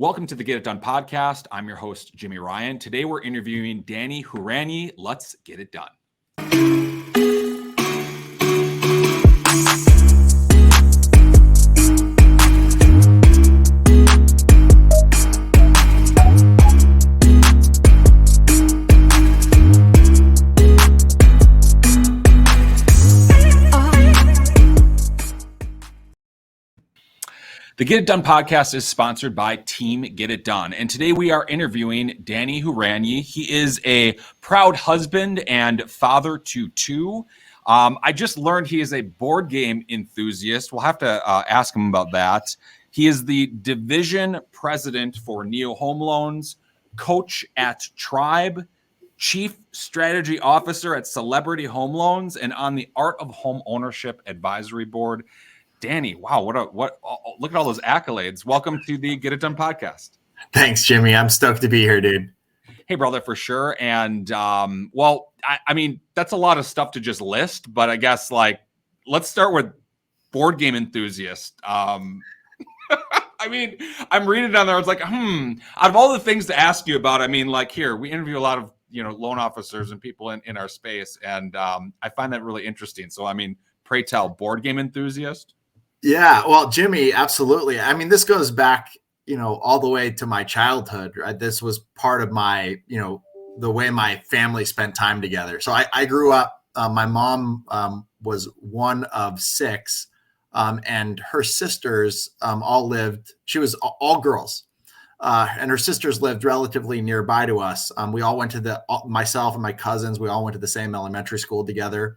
Welcome to the Get It Done podcast. I'm your host, Jimi Ryan. Today we're interviewing Danny Horanyi. Let's get it done. The Get It Done podcast is sponsored by Team Get It Done. And today we are interviewing Danny Horanyi. He is a proud husband and father to two. I just learned he is a board game enthusiast. We'll have to ask him about that. He is the division president for Neo Home Loans, coach at Tribe, chief strategy officer at Celebrity Home Loans, and on the Art of Home Ownership Advisory Board. Danny, wow, look at all those accolades. Welcome to the Get It Done podcast. Thanks, Jimmy. I'm stoked to be here, dude. Hey, brother, for sure. And I mean, that's a lot of stuff to just list, but I guess let's start with board game enthusiast. I mean, I'm reading down there. I was like, out of all the things to ask you about, I mean, here we interview a lot of, loan officers and people in our space. And I find that really interesting. So, I mean, pray tell, board game enthusiast. Yeah, well, Jimmy, absolutely. I mean, this goes back, all the way to my childhood, right? This was part of my, the way my family spent time together. So I grew up, my mom was one of six, and her sisters she was all girls, and her sisters lived relatively nearby to us. We all went to myself and my cousins, we all went to the same elementary school together.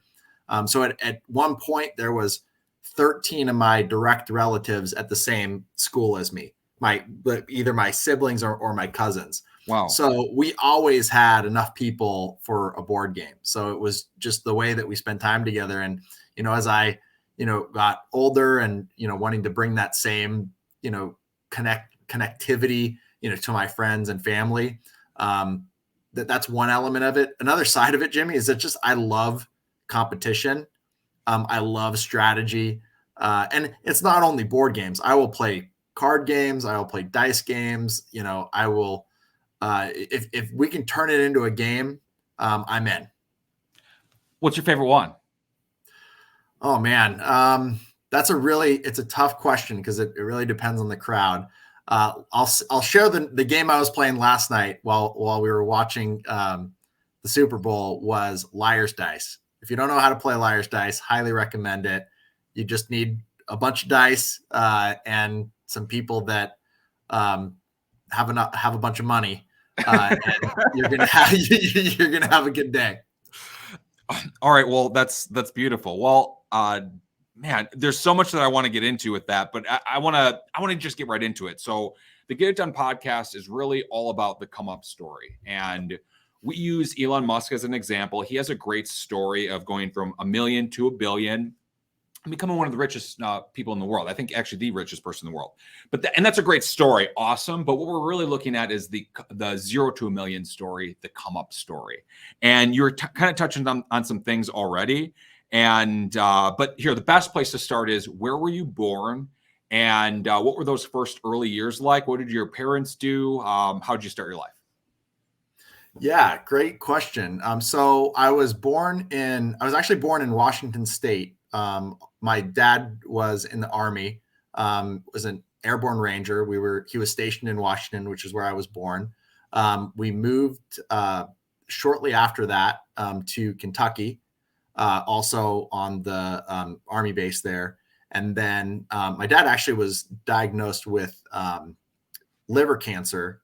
So at one point there was 13 of my direct relatives at the same school as me, either my siblings or my cousins. Wow. So we always had enough people for a board game. So it was just the way that we spent time together. And, as I, got older and, wanting to bring that same, connectivity, to my friends and family, that's one element of it. Another side of it, Jimmy, is that I love competition. I love strategy. And it's not only board games. I will play card games. I will play dice games. I will, if we can turn it into a game, I'm in. What's your favorite one? Oh man. It's a tough question because it really depends on the crowd. I'll share the game I was playing last night while we were watching, the Super Bowl was Liar's Dice. If you don't know how to play Liar's Dice, highly recommend it. You just need a bunch of dice and some people that have a bunch of money, and you're gonna have a good day. All right, well, that's beautiful. Well, man, there's so much that I want to get into with that, but I want to just get right into it. So the Get It Done podcast is really all about the come up story, and we use Elon Musk as an example. He has a great story of going from $1 million to $1 billion and becoming one of the richest people in the world. I think actually the richest person in the world. And that's a great story. Awesome. But what we're really looking at is the 0 to $1 million story, the come up story. And you're kind of touching on some things already. And but here, the best place to start is, where were you born? And what were those first early years like? What did your parents do? How did you start your life? Yeah, great question. So I was actually born in Washington State. My dad was in the Army, was an airborne ranger. He was stationed in Washington, which is where I was born. We moved shortly after that to Kentucky, also on the Army base there. And then my dad actually was diagnosed with liver cancer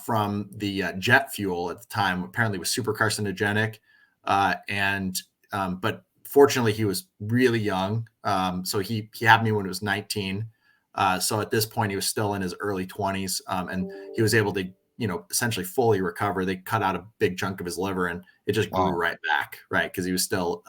from the jet fuel at the time. Apparently it was super carcinogenic. But fortunately he was really young. So he had me when he was 19. So at this point he was still in his early 20s. And he was able to, essentially fully recover. They cut out a big chunk of his liver and it just grew right back. Right. Cause he was still,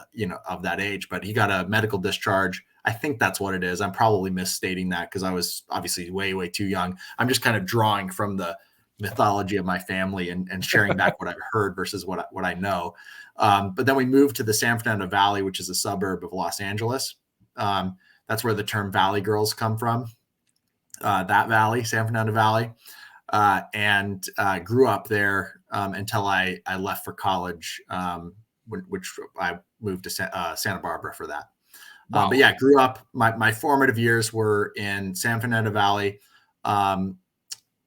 of that age, but he got a medical discharge. I think that's what it is. I'm probably misstating that because I was obviously way, way too young. I'm just kind of drawing from the mythology of my family and sharing back what I've heard versus what I know. But then we moved to the San Fernando Valley, which is a suburb of Los Angeles. That's where the term Valley Girls come from. that valley, San Fernando Valley, and grew up there until I left for college, which I moved to Santa Barbara for that. Wow. But yeah, grew up. My formative years were in San Fernando Valley.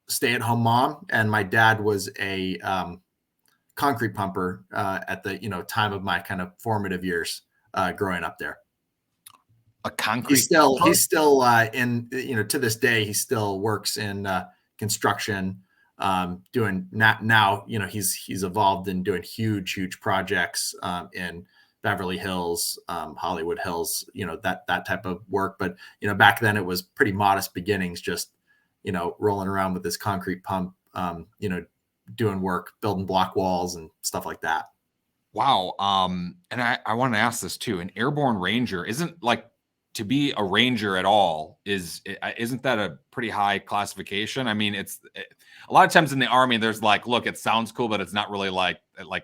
Stay-at-home mom, and my dad was a concrete pumper at the time of my kind of formative years growing up there. A concrete He's still in to this day he still works in construction, doing now he's evolved in doing huge projects in Beverly Hills, Hollywood Hills, that type of work. But back then it was pretty modest beginnings, just rolling around with this concrete pump, doing work, building block walls and stuff like that. Wow. And I want to ask this too. An airborne ranger isn't like, to be a ranger at all isn't that a pretty high classification? I mean, a lot of times in the Army, there's like, look, it sounds cool, but it's not really like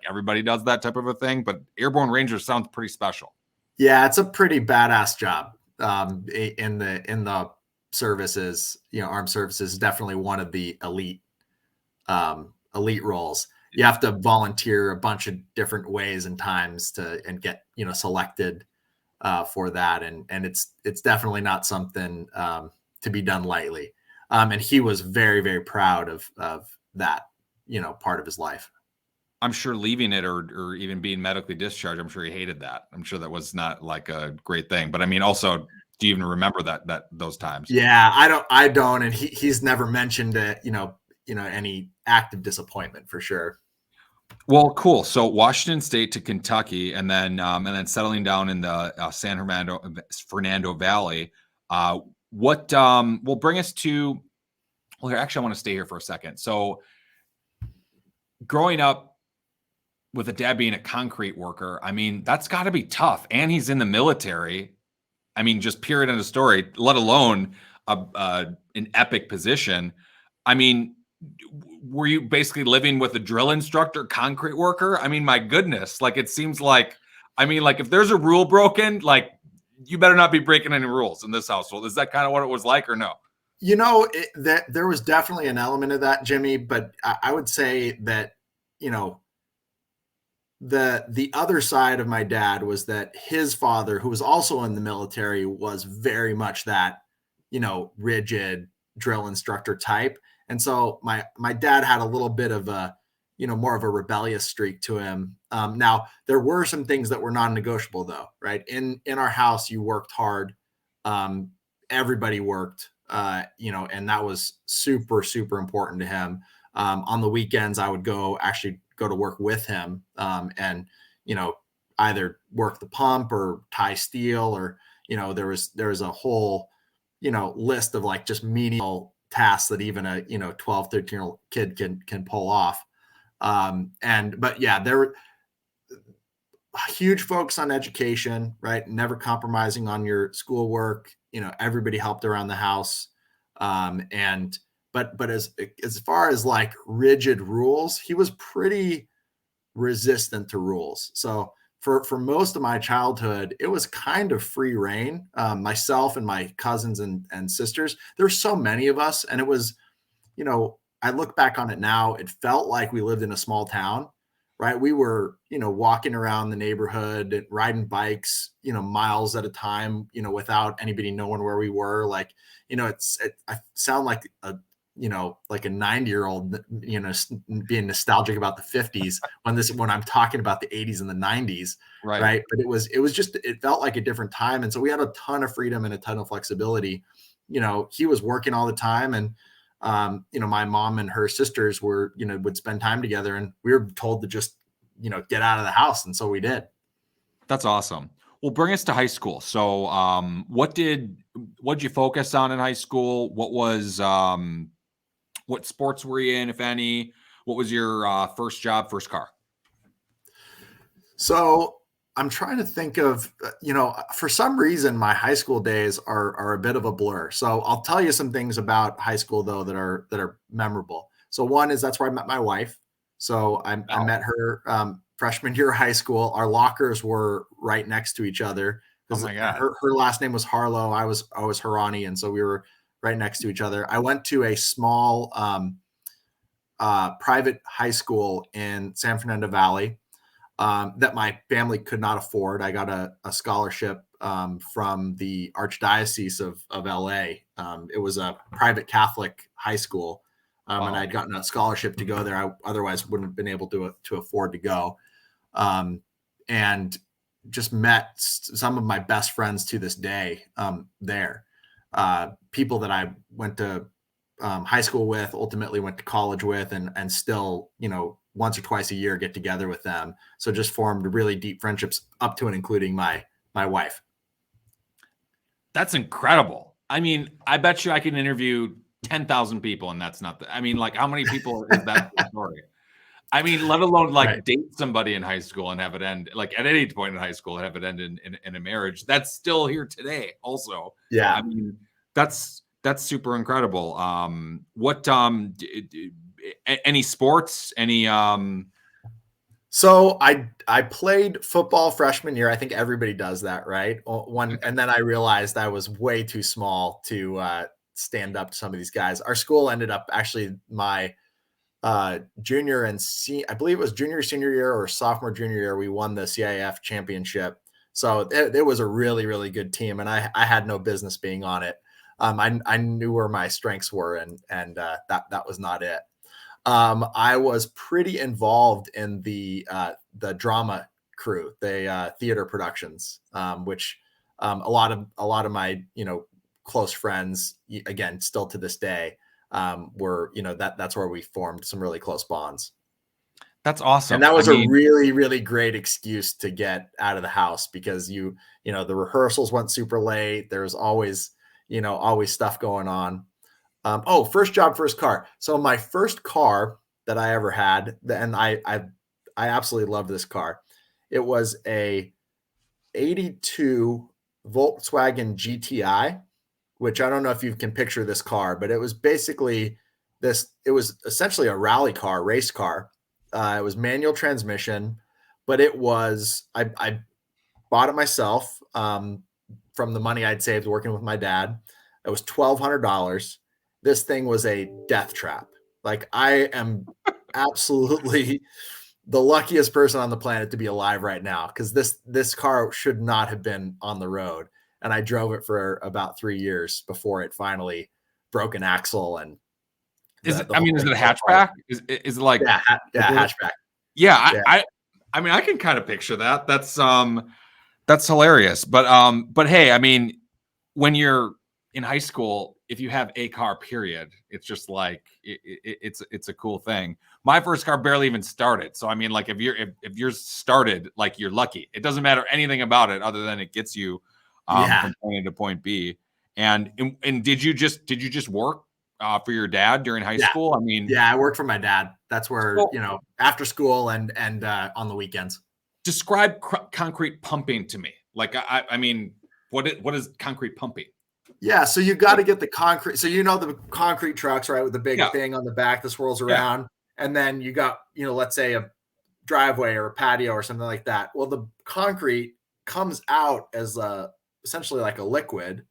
everybody does that type of a thing. But airborne ranger sounds pretty special. Yeah, it's a pretty badass job. In the services, armed services, definitely one of the elite roles. You have to volunteer a bunch of different ways and times and get selected for that, and it's definitely not something to be done lightly. And he was very, very proud of that part of his life. I'm sure leaving it or even being medically discharged, I'm sure he hated that. I'm sure that was not like a great thing. But I mean, also, do you even remember that those times? Yeah, I don't, and he's never mentioned it. Any active disappointment for sure. Well, cool. So Washington State to Kentucky, and then settling down in the San Fernando Valley. What will bring us to? Well, actually, I want to stay here for a second. So, growing up with a dad being a concrete worker, I mean, that's got to be tough. And he's in the military. I mean, just period end of story. Let alone an epic position. I mean, were you basically living with a drill instructor, concrete worker? I mean, my goodness, like it seems like, I mean, like if there's a rule broken, like you better not be breaking any rules in this household. Is that kind of what it was like or no? That there was definitely an element of that, Jimmy, but I would say that, the other side of my dad was that his father, who was also in the military, was very much that, rigid drill instructor type. And so my dad had a little bit of a, more of a rebellious streak to him. Now there were some things that were non-negotiable though, right? In our house, you worked hard. Everybody worked, and that was super, super important to him. On the weekends, I would actually go to work with him, and either work the pump or tie steel, or there was a whole list of like just menial tasks that even a 12, 13-year-old kid can pull off. But yeah, there were huge focus on education, right? Never compromising on your schoolwork. Everybody helped around the house. But as far as like rigid rules, he was pretty resistant to rules. So for most of my childhood, it was kind of free reign. Myself and my cousins and sisters, there's so many of us, and it was, I look back on it now, it felt like we lived in a small town, right? We were, walking around the neighborhood, riding bikes, miles at a time, without anybody knowing where we were. Like, I sound like like a 90-year-old, being nostalgic about the 50s when I'm talking about the 80s and the 90s. Right. But it felt like a different time. And so we had a ton of freedom and a ton of flexibility. He was working all the time, and my mom and her sisters would spend time together, and we were told to just, get out of the house. And so we did. That's awesome. Well, bring us to high school. So, what did you focus on in high school? What sports were you in, if any? What was your first job, first car? So I'm trying to think of, for some reason, my high school days are a bit of a blur. So I'll tell you some things about high school though that are memorable. So one is that's where I met my wife. So I met her freshman year of high school. Our lockers were right next to each other. Oh my God. Her last name was Harlow. I was Horanyi, and so we were right next to each other. I went to a small private high school in San Fernando Valley that my family could not afford. I got a scholarship from the Archdiocese of LA. It was a private Catholic high school. And I'd gotten a scholarship to go there. I otherwise wouldn't have been able to afford to go. And just met some of my best friends to this day there. People that I went to high school with, ultimately went to college with, and still, once or twice a year get together with them. So just formed really deep friendships up to and including my wife. That's incredible. I mean, I bet you I can interview 10,000 people and that's not how many people is that story? I mean, let alone date somebody in high school and have it end at any point in high school and have it end in a marriage. That's still here today also. Yeah. I mean, that's super incredible. What any sports, So I played football freshman year. I think everybody does that, right? And then I realized I was way too small to stand up to some of these guys. Our school ended up actually my junior and I believe it was junior, senior year or sophomore, junior year, we won the CIF championship. So it was a really, really good team. And I had no business being on it. I knew where my strengths were and that was not it. I was pretty involved in the drama crew, the theater productions, which a lot of my, close friends, again, still to this day, were, that's where we formed some really close bonds. That's awesome. And that was a really, really great excuse to get out of the house because the rehearsals went super late. There was always stuff going on. First job, first car. So my first car that I ever had, and I absolutely loved this car. It was a 82 Volkswagen GTI, which I don't know if you can picture this car, but it was basically it was essentially a rally car, race car. It was manual transmission, but it was, I bought it myself from the money I'd saved working with my dad. It was $1,200. This thing was a death trap. Like, I am absolutely the luckiest person on the planet to be alive right now, because this car should not have been on the road. And I drove it for about 3 years before it finally broke an axle. And is it a hatchback? Is it like hatchback? Yeah, I can kind of picture that. That's hilarious. But hey, I mean, when you're in high school, if you have a car, period, it's just like it's a cool thing. My first car barely even started. So I mean, like if yours started, like, you're lucky. It doesn't matter anything about it other than it gets you from point A to point B. And did you just work for your dad during high school? I mean, I worked for my dad. That's where, after school and on the weekends. Describe concrete pumping to me. Like, I mean, what is concrete pumping? Yeah, so you got to get the concrete. So the concrete trucks, right, with the big thing on the back that swirls around, and then you got let's say a driveway or a patio or something like that. Well, the concrete comes out as essentially like a liquid,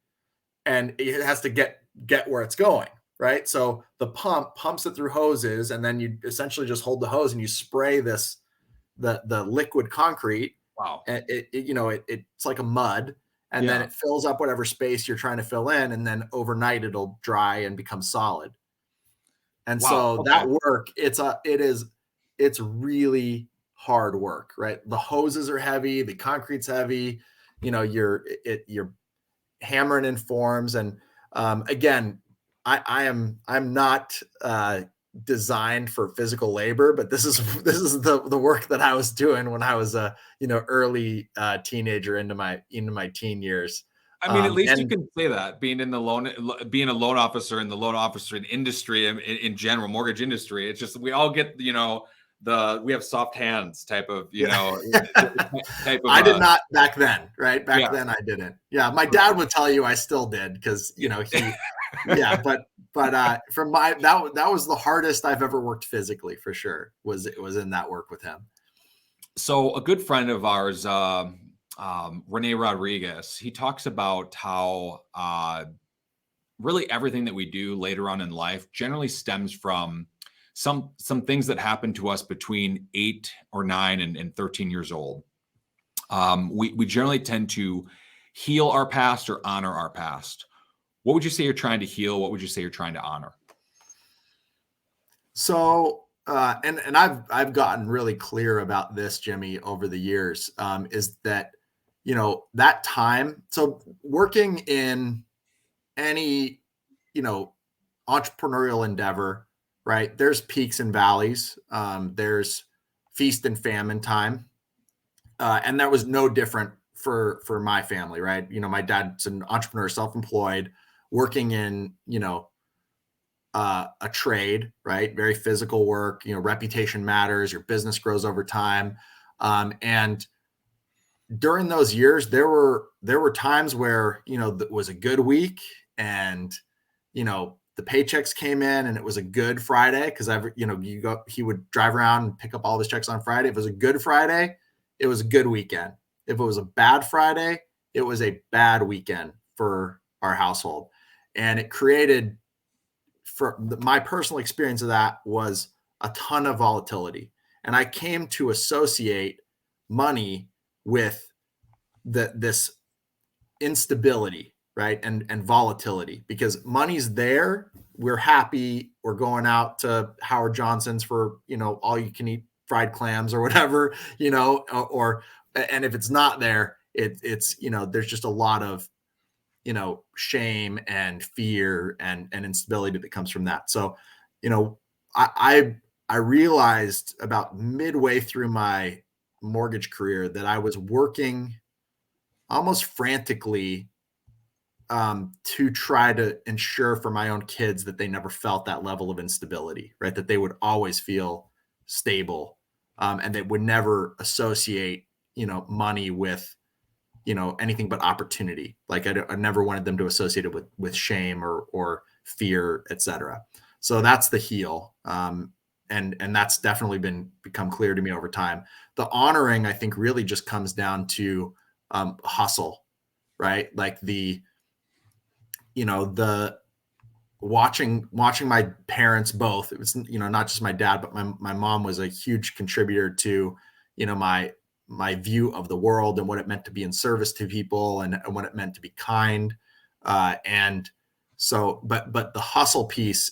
and it has to get where it's going, right? So the pump pumps it through hoses, and then you essentially just hold the hose and you spray the liquid concrete. Wow. And it's like a mud. And then it fills up whatever space you're trying to fill in. And then overnight it'll dry and become solid. And that work, it's really hard work, right? The hoses are heavy, the concrete's heavy, you're hammering in forms. And again, I'm not designed for physical labor, but this is the work that I was doing when I was a early teenager into my teen years. I mean, at least you can say that, being a loan officer in the loan officer industry in general, mortgage industry. It's just we all get we have soft hands type of I did not back then, right? Back then I didn't. Yeah, my dad would tell you I still did because he but from that was the hardest I've ever worked physically, for sure. Was in that work with him. So a good friend of ours, Rene Rodriguez, he talks about how really everything that we do later on in life generally stems from some things that happen to us between 8 or 9 and 13 years old. We generally tend to heal our past or honor our past. What would you say you're trying to heal? What would you say you're trying to honor? So, and I've gotten really clear about this, Jimmy, over the years, is that, that time. So working in any, entrepreneurial endeavor, right? There's peaks and valleys. There's feast and famine time. And that was no different for my family, right? My dad's an entrepreneur, self-employed, working in, a trade, right? Very physical work, reputation matters, your business grows over time. And during those years, there were times where, it was a good week and, the paychecks came in and it was a good Friday. Cause he would drive around and pick up all his checks on Friday. If it was a good Friday, it was a good weekend. If it was a bad Friday, it was a bad weekend for our household. And it created, my personal experience of that was a ton of volatility. And I came to associate money with this instability, right? And volatility, because money's there. We're happy. We're going out to Howard Johnson's for, all you can eat fried clams or whatever, and if it's not there, it's, there's just a lot of, shame and fear and instability that comes from that. So, I realized about midway through my mortgage career that I was working almost frantically to try to ensure for my own kids that they never felt that level of instability, right? That they would always feel stable, and they would never associate, money with, anything but opportunity. Like I never wanted them to associate it with shame or fear, etc. So that's the heal. And that's definitely become clear to me over time. The honoring, I think, really just comes down to hustle, right? Like the watching my parents both. It was, not just my dad, but my mom was a huge contributor to, my view of the world and what it meant to be in service to people and what it meant to be kind. And so, but the hustle piece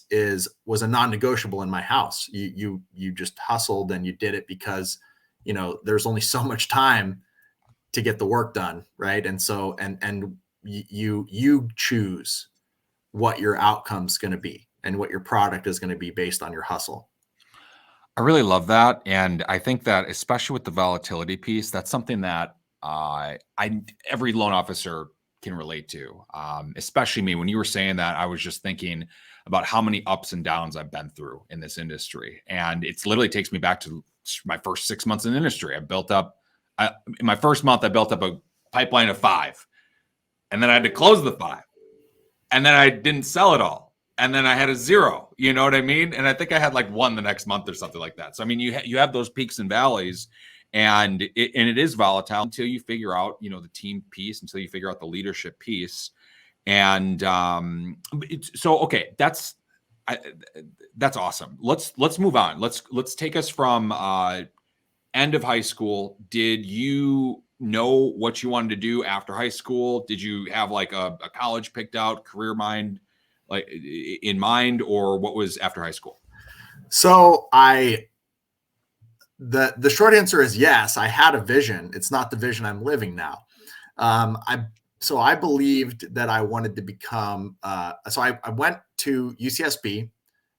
was a non-negotiable in my house. You just hustled and you did it because, there's only so much time to get the work done. Right. And so, and you choose what your outcome's going to be and what your product is going to be based on your hustle. I really love that. And I think that especially with the volatility piece, that's something that every loan officer can relate to, especially me. When you were saying that, I was just thinking about how many ups and downs I've been through in this industry. And it's literally takes me back to my first 6 months in the industry. In my first month, I built up a pipeline of 5. And then I had to close the 5. And then I didn't sell it all. And then I had a 0, you know what I mean? And I think I had like 1 the next month or something like that. So, I mean, you have those peaks and valleys, and it is volatile until you figure out, the team piece, until you figure out the leadership piece. And okay, that's awesome. Let's move on. Let's take us from end of high school. Did you know what you wanted to do after high school? Did you have like a college picked out, career in mind, or what was after high school? So the short answer is yes. I had a vision. It's not the vision I'm living now. I believed that I wanted to become. So I went to UCSB,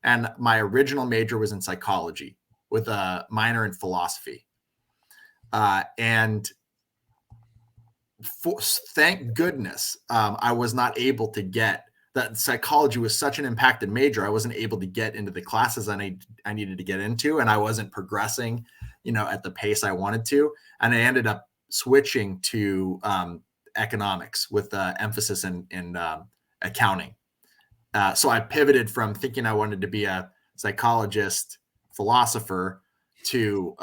and my original major was in psychology with a minor in philosophy. And thank goodness, I was not able to get that. Psychology was such an impacted major. I wasn't able to get into the classes I needed to get into, and I wasn't progressing, at the pace I wanted to. And I ended up switching to economics with emphasis in accounting. So I pivoted from thinking I wanted to be a psychologist, philosopher, to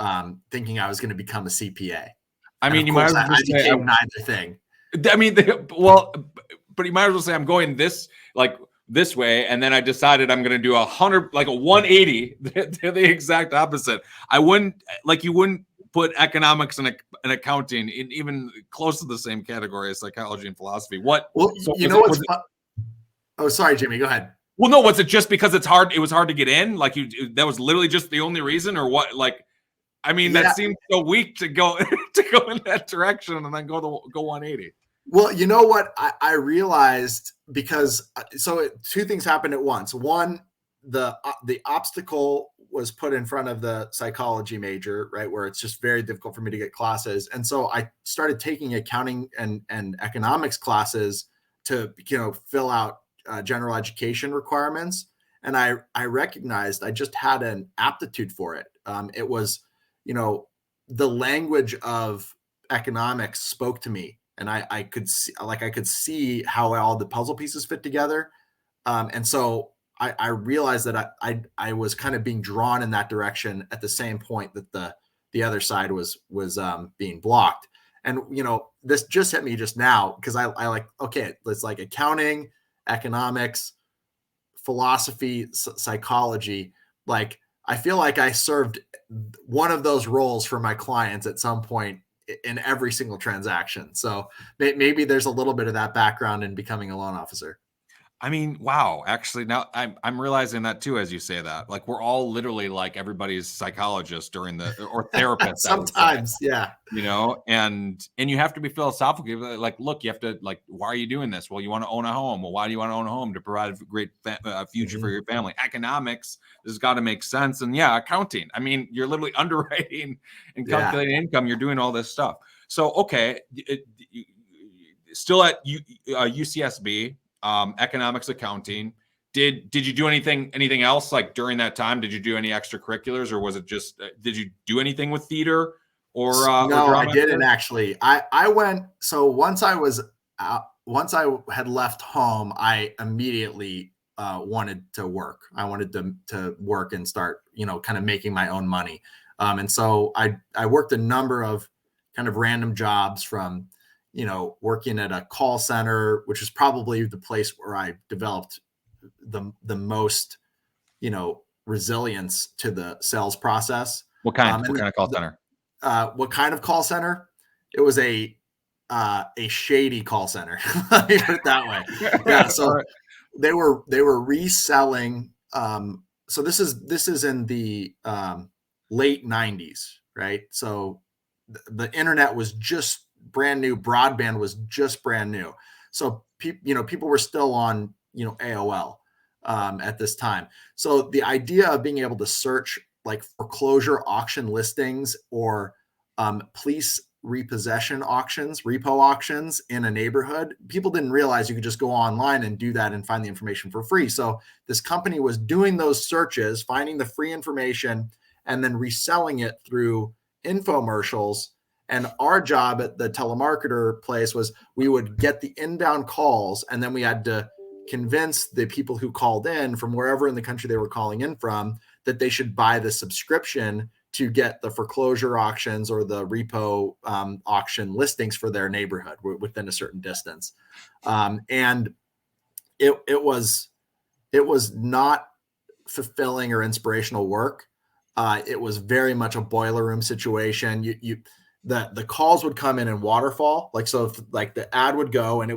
thinking I was going to become a CPA. I mean, you might as well just say neither thing. I mean, but you might as well say I'm going this, like, this way, and then I decided I'm going to do 100, like a 180, the exact opposite. I wouldn't, like, you wouldn't put economics and accounting in even close to the same category as psychology and philosophy. What? Well, So you know what's oh, sorry, Jimmy, go ahead. Well, no, was it just because it's hard? It was hard to get in. Like that was literally just the only reason, or what? Like, I mean, that seems so weak to go to go in that direction and then go 180. Well, you know what I realized, because two things happened at once. One, the obstacle was put in front of the psychology major, right, where it's just very difficult for me to get classes, and so I started taking accounting and economics classes to fill out general education requirements, and I recognized I just had an aptitude for it. It was, the language of economics spoke to me, and I could see how all the puzzle pieces fit together, and so I realized that I was kind of being drawn in that direction at the same point that the other side was being blocked. And this just hit me just now, because I like, okay, it's like accounting, economics, philosophy, psychology. Like, I feel like I served one of those roles for my clients at some point in every single transaction. So maybe there's a little bit of that background in becoming a loan officer. I mean, wow. Actually, now I'm realizing that too, as you say that. Like, we're all literally like everybody's psychologist or therapist. Sometimes, yeah. And you have to be philosophical. Like, look, you have to, like, why are you doing this? Well, you want to own a home. Well, why do you want to own a home? To provide a great future for your family. Economics, this has got to make sense. And accounting. I mean, you're literally underwriting and calculating income. You're doing all this stuff. So, okay, still at UCSB. Economics, accounting. Did you do anything else, like, during that time? Did you do any extracurriculars, or was it just did you do anything with theater or no? Or I didn't actually. I went, so once I had left home, I immediately wanted to work. I wanted to work and start kind of making my own money, and so I worked a number of kind of random jobs, from working at a call center, which is probably the place where I developed the most, resilience to the sales process. What kind of call center? What kind of call center? It was a shady call center. Let me put it that way. Yeah. So they were reselling. So this is in the late 90s, right? So the internet was just brand new. Broadband was just brand new. So people were still on, AOL at this time. So the idea of being able to search, like, foreclosure auction listings, or police repossession auctions, repo auctions in a neighborhood, people didn't realize you could just go online and do that and find the information for free. So this company was doing those searches, finding the free information, and then reselling it through infomercials. And our job at the telemarketer place was, we would get the inbound calls, and then we had to convince the people who called in from wherever in the country they were calling in from that they should buy the subscription to get the foreclosure auctions or the repo auction listings for their neighborhood within a certain distance. And it was not fulfilling or inspirational work. It was very much a boiler room situation. The calls would come in waterfall. Like, so if, like, the ad would go, and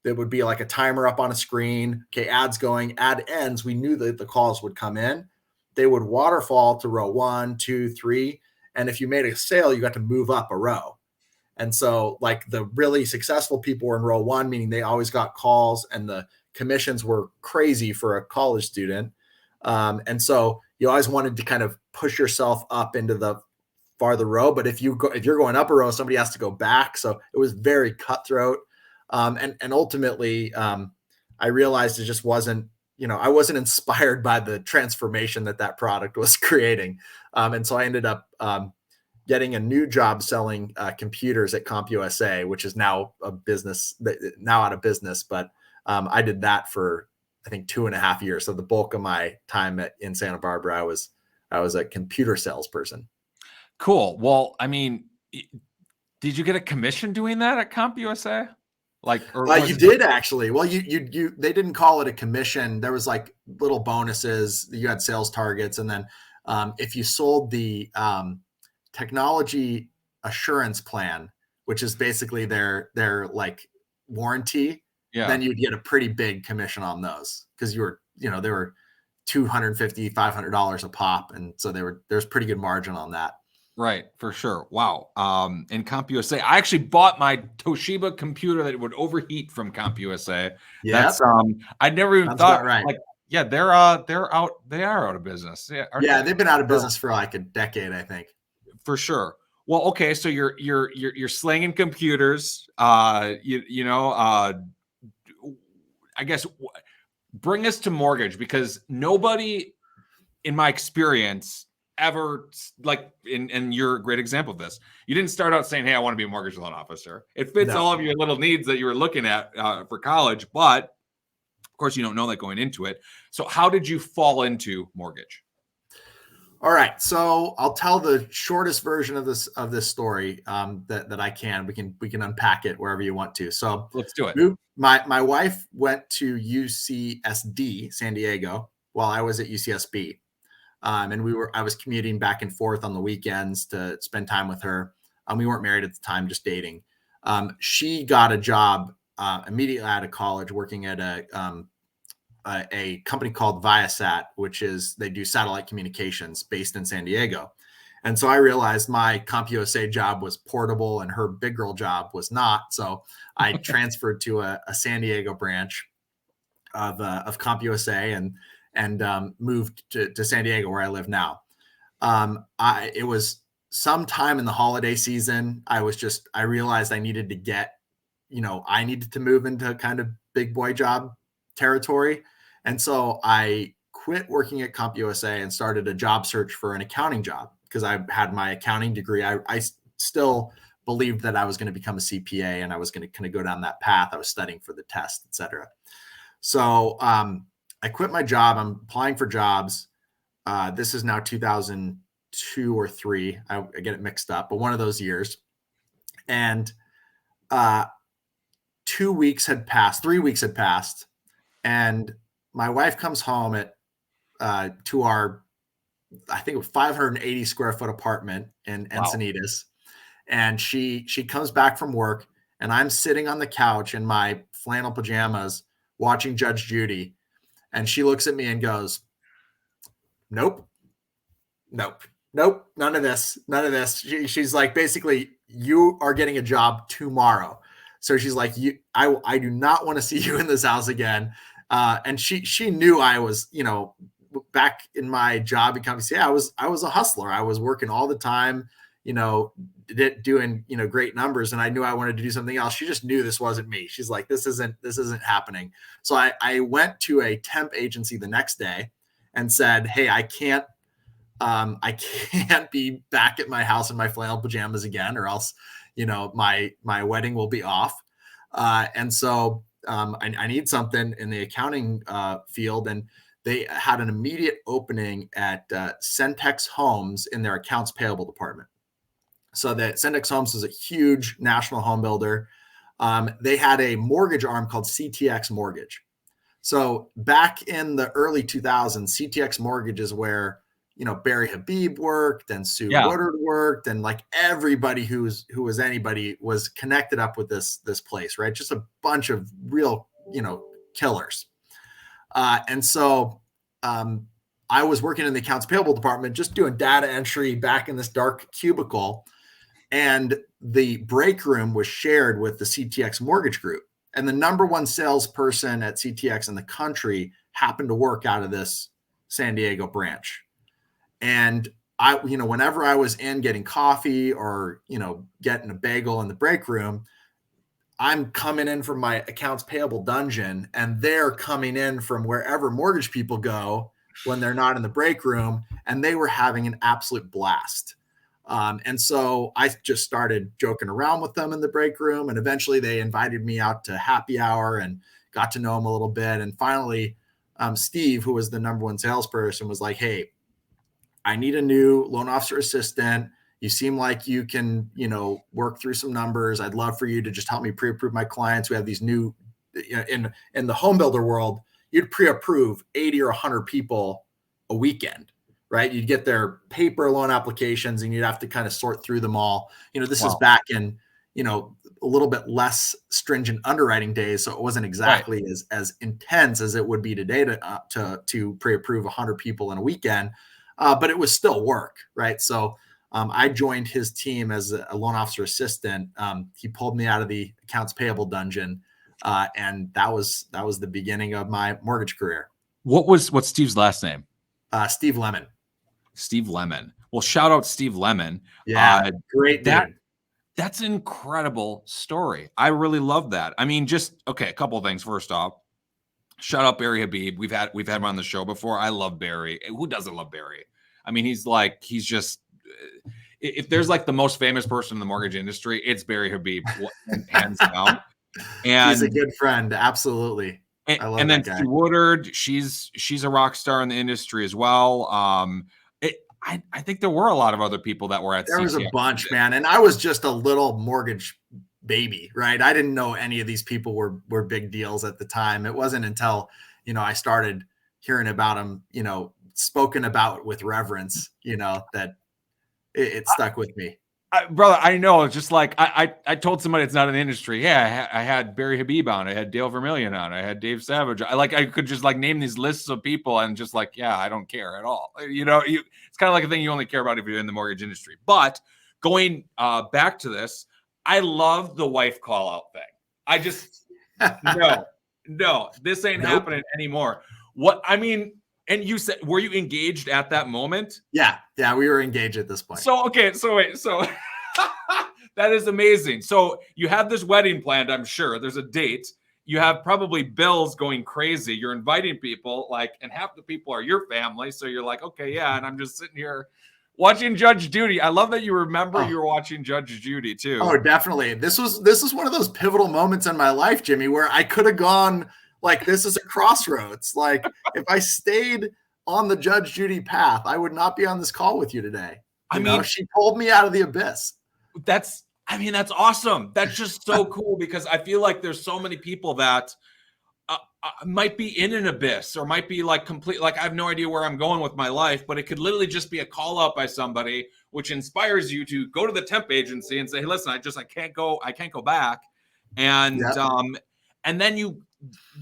there would be like a timer up on a screen. Okay, ad's going, ad ends. We knew that the calls would come in. They would waterfall to row 1, 2, 3. And if you made a sale, you got to move up a row. And so, like, the really successful people were in row 1, meaning they always got calls, and the commissions were crazy for a college student. And so you always wanted to kind of push yourself up into the farther row. But if you're going up a row, somebody has to go back. So it was very cutthroat. And ultimately, I realized it just wasn't, I wasn't inspired by the transformation that product was creating. And so I ended up getting a new job selling computers at CompUSA, which is now out of business. But I did that for, I think, 2.5 years. So the bulk of my time in Santa Barbara, I was a computer salesperson. Cool. Well, I mean, did you get a commission doing that at CompUSA? Like, or was You it did actually. Well, you they didn't call it a commission. There was like little bonuses. You had sales targets, and then if you sold the technology assurance plan, which is basically their like warranty, yeah. then you'd get a pretty big commission on those because they were $250, $500 a pop, and so there's pretty good margin on that. Right, for sure. Wow. In CompUSA, I actually bought my Toshiba computer that would overheat from CompUSA. Yeah, That's I never even sounds thought about right. like, yeah, they are out of business. Yeah, aren't Yeah, they? they've been out of So, business for like a decade, I think. for sure. Well, okay, so you're slinging computers. I guess bring us to mortgage because nobody in my experience ever like and you're a great example of this. You didn't start out saying, hey, I want to be a mortgage loan officer. It fits No. all of your little needs that you were looking at for college, but of course you don't know that going into it. So how did you fall into mortgage? All right, so I'll tell the shortest version of this story that I can. We can unpack it wherever you want to. So, Let's do it. my wife went to UCSD San Diego while I was at UCSB, and I was commuting back and forth on the weekends to spend time with her. We weren't married at the time, just dating. She got a job immediately out of college working at a company called Viasat, which is they do satellite communications based in San Diego. And so I realized my CompUSA job was portable and her big girl job was not. So I transferred to a San Diego branch of CompUSA and moved to San Diego where I live now. It was sometime in the holiday season. I realized I needed to I needed to move into kind of big boy job territory. And so I quit working at CompUSA and started a job search for an accounting job because I had my accounting degree. I still believed that I was going to become a CPA and I was going to kind of go down that path. I was studying for the test, et cetera. So I quit my job. I'm applying for jobs. This is now 2002 or three. I get it mixed up, but one of those years. And 2 weeks had passed, 3 weeks had passed, and my wife comes home to our, I think it was 580 square foot apartment in Wow. Encinitas, and she comes back from work, and I'm sitting on the couch in my flannel pajamas watching Judge Judy, and she looks at me and goes, "Nope, nope, nope, none of this, none of this." She's like, basically, you are getting a job tomorrow. So she's like, I do not want to see you in this house again. And she knew I was, back in my job at company. Yeah, I was a hustler. I was working all the time, doing great numbers, and I knew I wanted to do something else. She just knew this wasn't me. She's like, this isn't happening. So I went to a temp agency the next day and said, hey, I can't be back at my house in my flannel pajamas again, or else, my wedding will be off. And so I need something in the accounting field. And they had an immediate opening at Centex Homes in their accounts payable department. So that Centex Homes is a huge national home builder. They had a mortgage arm called CTX Mortgage. So back in the early 2000s, CTX Mortgage is where Barry Habib worked and Sue Woodard worked, and like everybody who was anybody was connected up with this place, right? Just a bunch of real killers. And so I was working in the accounts payable department, just doing data entry back in this dark cubicle, and the break room was shared with the CTX Mortgage Group. And the number one salesperson at CTX in the country happened to work out of this San Diego branch. And whenever I was in getting coffee or, getting a bagel in the break room, I'm coming in from my accounts payable dungeon, and they're coming in from wherever mortgage people go when they're not in the break room. And they were having an absolute blast. And so I just started joking around with them in the break room. And eventually they invited me out to happy hour and got to know them a little bit. And finally, Steve, who was the number one salesperson, was like, hey, I need a new loan officer assistant. You seem like you can, work through some numbers. I'd love for you to just help me pre-approve my clients. We have these new, in the home builder world, you'd pre-approve 80 or 100 people a weekend, right? You'd get their paper loan applications and you'd have to kind of sort through them all. This is back in, a little bit less stringent underwriting days. So it wasn't exactly as intense as it would be today to pre-approve 100 people in a weekend. But it was still work, right? So I joined his team as a loan officer assistant. He pulled me out of the accounts payable dungeon. And that was the beginning of my mortgage career. What's Steve's last name? Steve Lemon. Steve Lemon. Well, shout out Steve Lemon. Yeah, great dude. That's an incredible story. I really love that. I mean, a couple of things. First off, shout out Barry Habib. We've had him on the show before. I love Barry. Who doesn't love Barry? I mean, he's just, if there's like the most famous person in the mortgage industry, it's Barry Habib, hands down. And he's a good friend. Absolutely. I love that guy. Sue Woodard, she's a rock star in the industry as well. I think there were a lot of other people that were at There was a bunch, man. And I was just a little mortgage baby, right? I didn't know any of these people were big deals at the time. It wasn't until, I started hearing about them, spoken about with reverence, that it stuck with me. Brother, I know. It's just like I told somebody it's not an industry. Yeah, I had Barry Habib on. I had Dale Vermillion on. I had Dave Savage. I could just like name these lists of people and just like, yeah, I don't care at all. It's kind of like a thing you only care about if you're in the mortgage industry. But going back to this, I love the wife call out thing. I just no, this ain't happening anymore. And you said, were you engaged at that moment? Yeah, we were engaged at this point. So that is amazing. So you have this wedding planned, I'm sure. There's a date. You have probably bills going crazy. You're inviting people, and half the people are your family. So you're like, okay, yeah. And I'm just sitting here watching Judge Judy. I love that you remember you were watching Judge Judy too. Oh, definitely. This is one of those pivotal moments in my life, Jimmy, where I could have gone. Like, this is a crossroads. Like, if I stayed on the Judge Judy path, I would not be on this call with you today. She pulled me out of the abyss. That's awesome. That's just so cool because I feel like there's so many people that might be in an abyss or might be like complete. Like, I have no idea where I'm going with my life, but it could literally just be a call out by somebody, which inspires you to go to the temp agency and say, hey, listen, I can't go back. And, and then you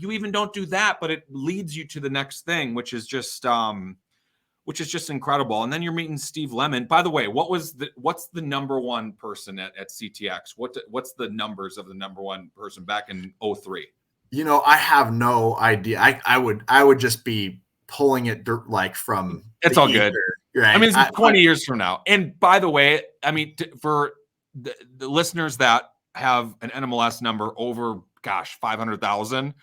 even don't do that, but it leads you to the next thing, which is just incredible. And then you're meeting Steve Lemon. By the way, what's the number one person at CTX? What's the numbers of the number one person back in 2003? I have no idea. I would just be pulling it like from. It's all good. Right? I mean, it's 20 years from now. And by the way, I mean, for the listeners that have an NMLS number over 500,000,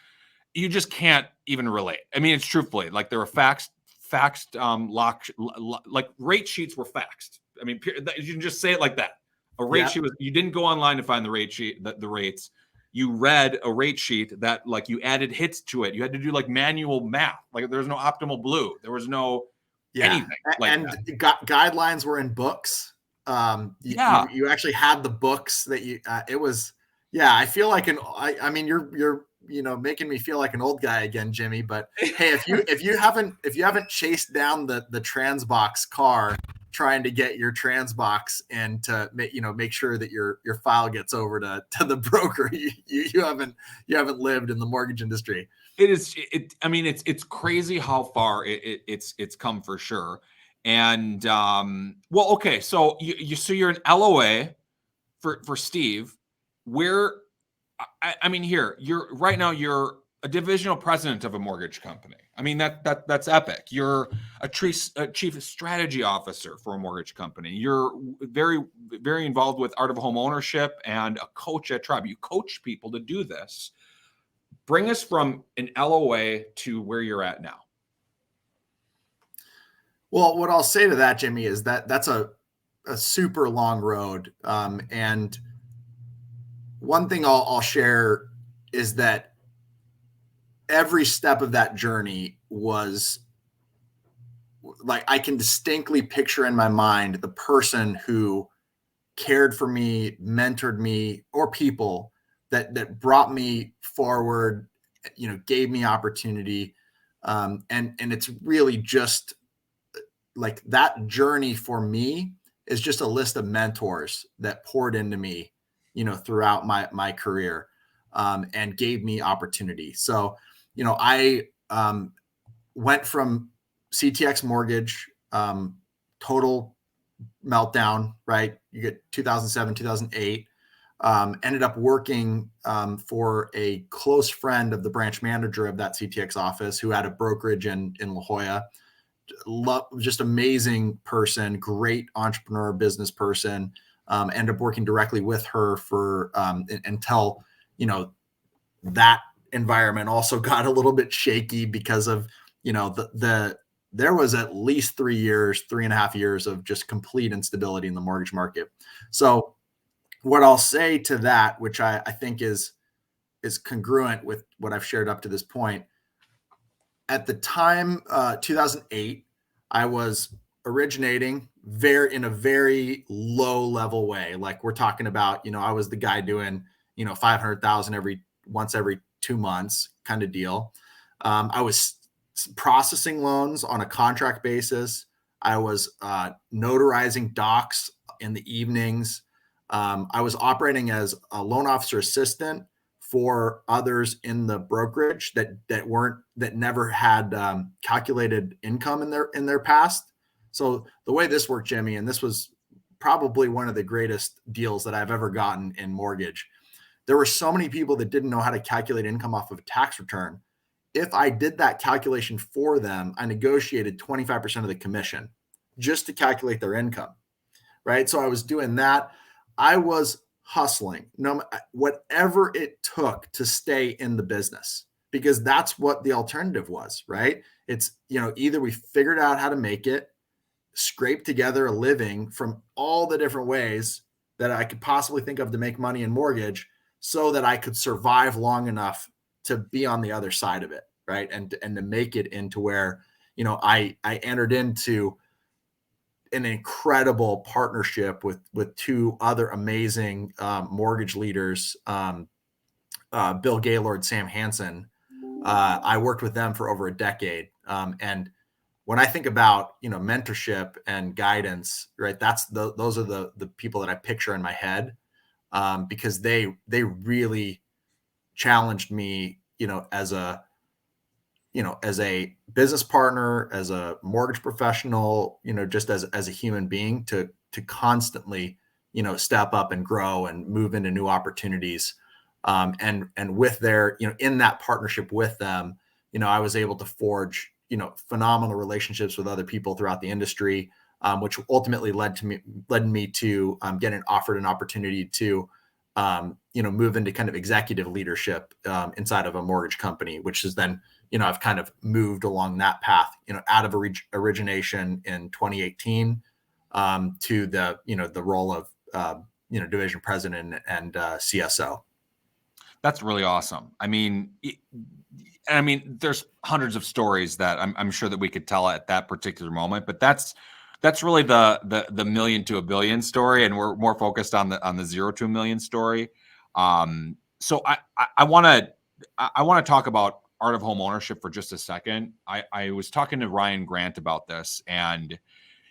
you just can't even relate. I mean, it's truthfully like there were faxed like rate sheets were faxed. I mean, you can just say it like that. A rate sheet you didn't go online to find the rate sheet, the rates. You read a rate sheet that like you added hits to it. You had to do like manual math. Like there was no optimal blue. There was no anything like that. Guidelines were in books. You actually had the books that you. It was. Yeah, I feel like I mean, you're making me feel like an old guy again, Jimmy. But hey, if you haven't chased down the Transbox car trying to get your Transbox and to make sure that your file gets over to the broker, you haven't lived in the mortgage industry. I mean, it's crazy how far it's come for sure. And well, okay, so you're an LOA for Steve. Where, I mean, you're right now, you're a divisional president of a mortgage company. I mean, that's epic. You're a chief strategy officer for a mortgage company. You're very, very involved with Art of Home Ownership and a coach at Tribe. You coach people to do this. Bring us from an LOA to where you're at now. Well, what I'll say to that, Jimmy, is that's a super long road. And one thing I'll share is that every step of that journey was like I can distinctly picture in my mind the person who cared for me, mentored me, or people that brought me forward, gave me opportunity. And it's really just like that journey for me is just a list of mentors that poured into me, throughout my career, and gave me opportunity. So, I went from CTX Mortgage, total meltdown, right? You get 2007, 2008. Ended up working for a close friend of the branch manager of that CTX office who had a brokerage in La Jolla. Just amazing person, great entrepreneur, business person. Ended up working directly with her for until that environment also got a little bit shaky because of there was at least 3.5 years of just complete instability in the mortgage market. So what I'll say to that, which I think is congruent with what I've shared up to this point, at the time, 2008, I was originating in a very low level way. Like we're talking about, I was the guy doing, 500,000 once every 2 months kind of deal. I was processing loans on a contract basis. I was notarizing docs in the evenings. I was operating as a loan officer assistant for others in the brokerage that never had calculated income in their past. So the way this worked, Jimmy, and this was probably one of the greatest deals that I've ever gotten in mortgage. There were so many people that didn't know how to calculate income off of a tax return. If I did that calculation for them, I negotiated 25% of the commission just to calculate their income, right? So I was doing that. I was hustling, whatever it took to stay in the business, because that's what the alternative was, right? It's, either we figured out how to make it, scrape together a living from all the different ways that I could possibly think of to make money in mortgage so that I could survive long enough to be on the other side of it, right? And to make it into where, I entered into an incredible partnership with two other amazing mortgage leaders, Bill Gaylord, Sam Hansen. I worked with them for over a decade. And when I think about, mentorship and guidance, right, those are the people that I picture in my head, because they really challenged me, as a business partner, as a mortgage professional, just as a human being to constantly, step up and grow and move into new opportunities. And with their, in that partnership with them, I was able to forge, phenomenal relationships with other people throughout the industry, which ultimately led me to getting offered an opportunity to, move into kind of executive leadership inside of a mortgage company, which is then, I've kind of moved along that path, out of origination in 2018 to the role of, division president and CSO. That's really awesome. I mean, there's hundreds of stories that I'm sure that we could tell at that particular moment, but that's really the million to a billion story, and we're more focused on the 0 to a million story. So I want to talk about art of home ownership for just a second. I was talking to Ryan Grant about this, and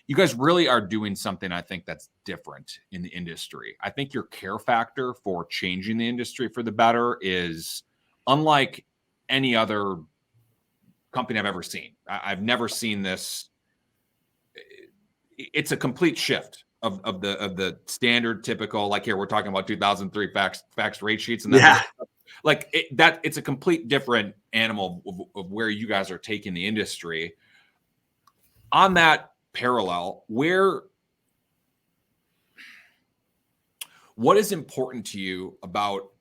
you guys really are doing something I think that's different in the industry. I think your care factor for changing the industry for the better is unlike any other company I've ever seen. I've never seen this. It's a complete shift of the standard typical, like here we're talking about 2003 fax rate sheets, and that's it's a complete different animal of where you guys are taking the industry. On that parallel, what is important to you about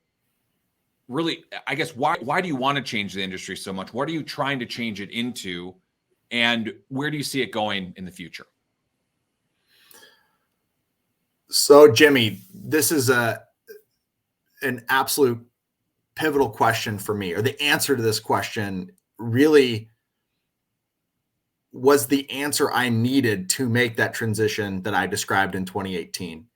really, I guess, why do you want to change the industry so much? What are you trying to change it into, and where do you see it going in the future? So, Jimmy, this is an absolute pivotal question for me, or the answer to this question really was the answer I needed to make that transition that I described in 2018.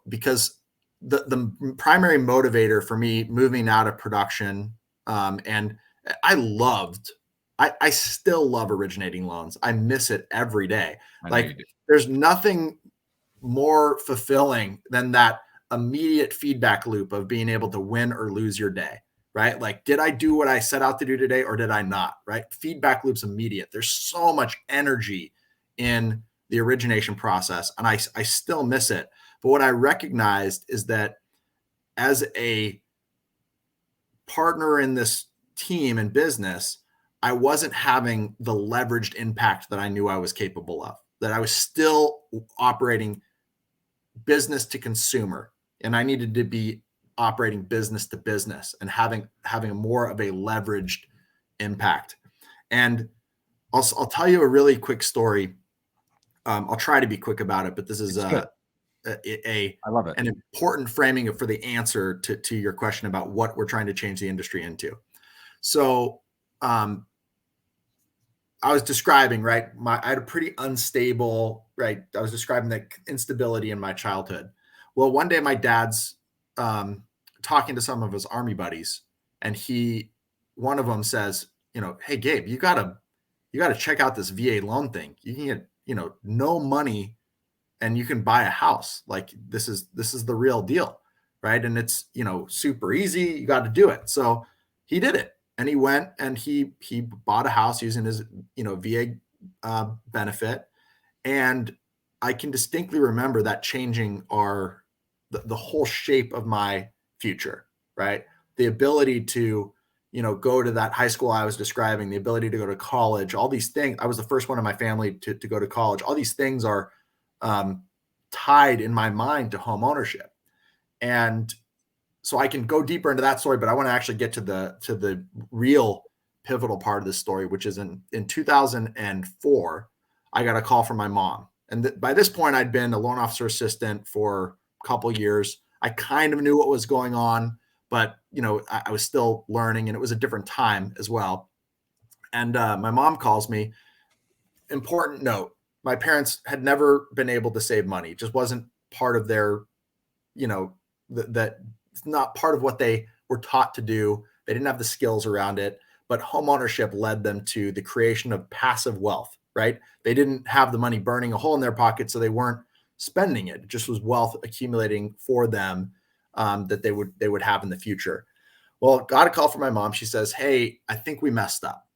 Because the primary motivator for me moving out of production, and I still love originating loans. I miss it every day. Like, there's nothing more fulfilling than that immediate feedback loop of being able to win or lose your day, right? Like, did I do what I set out to do today or did I not, right? Feedback loop's immediate. There's so much energy in the origination process, and I still miss it. But what I recognized is that as a partner in this team and business, I wasn't having the leveraged impact that I knew I was capable of, that I was still operating business to consumer, and I needed to be operating business to business and having more of a leveraged impact. And I'll tell you a really quick story. I'll try to be quick about it, but this is I love it. An important framing for the answer to your question about what we're trying to change the industry into. So I was describing, right, I had a pretty unstable, right, I was describing the instability in my childhood. Well, one day my dad's talking to some of his Army buddies, and one of them says, hey, Gabe, you gotta check out this VA loan thing. You can get, no money and you can buy a house. Like, this is the real deal, right? And it's, super easy. You got to do it. So he did it, and he went and he bought a house using his, VA benefit. And I can distinctly remember that changing the whole shape of my future, right? The ability to, go to that high school I was describing, the ability to go to college, all these things. I was the first one in my family to go to college. All these things are tied in my mind to home ownership. And so I can go deeper into that story, but I want to actually get to the real pivotal part of the story, which is in 2004, I got a call from my mom. And by this point, I'd been a loan officer assistant for a couple years. I kind of knew what was going on, but I was still learning, and it was a different time as well. And my mom calls me. Important note: my parents had never been able to save money. It just wasn't part of their, that it's not part of what they were taught to do. They didn't have the skills around it, but home ownership led them to the creation of passive wealth, right? They didn't have the money burning a hole in their pocket, so they weren't spending it. It just was wealth accumulating for them that they would have in the future. Well, got a call from my mom. She says, hey, I think we messed up.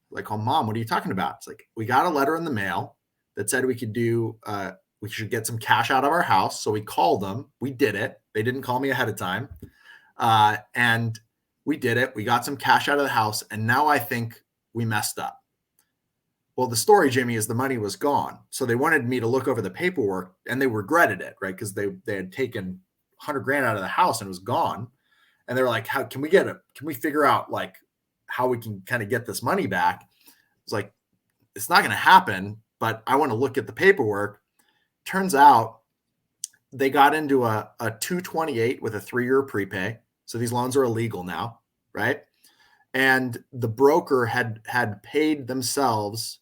Like, oh, Mom, what are you talking about? It's like, we got a letter in the mail that said we should get some cash out of our house. So we called them. We did it. They didn't call me ahead of time. And we did it. We got some cash out of the house. And now I think we messed up. Well, the story, Jimmy, is the money was gone. So they wanted me to look over the paperwork, and they regretted it, right? Because they had taken $100,000 out of the house and it was gone. And they were like, how can we figure out like how we can kind of get this money back? It's like, it's not going to happen, but I want to look at the paperwork. Turns out they got into a 228 with a 3-year prepay. So these loans are illegal now, right? And the broker had paid themselves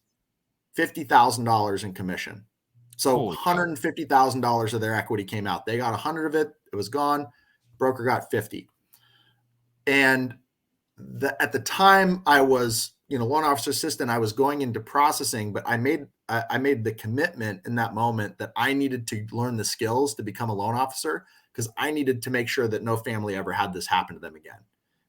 $50,000 in commission. So $150,000 of their equity came out. They got 100 of it. It was gone. Broker got 50. And at the time I was, loan officer assistant, I was going into processing, but I made the commitment in that moment that I needed to learn the skills to become a loan officer, because I needed to make sure that no family ever had this happen to them again,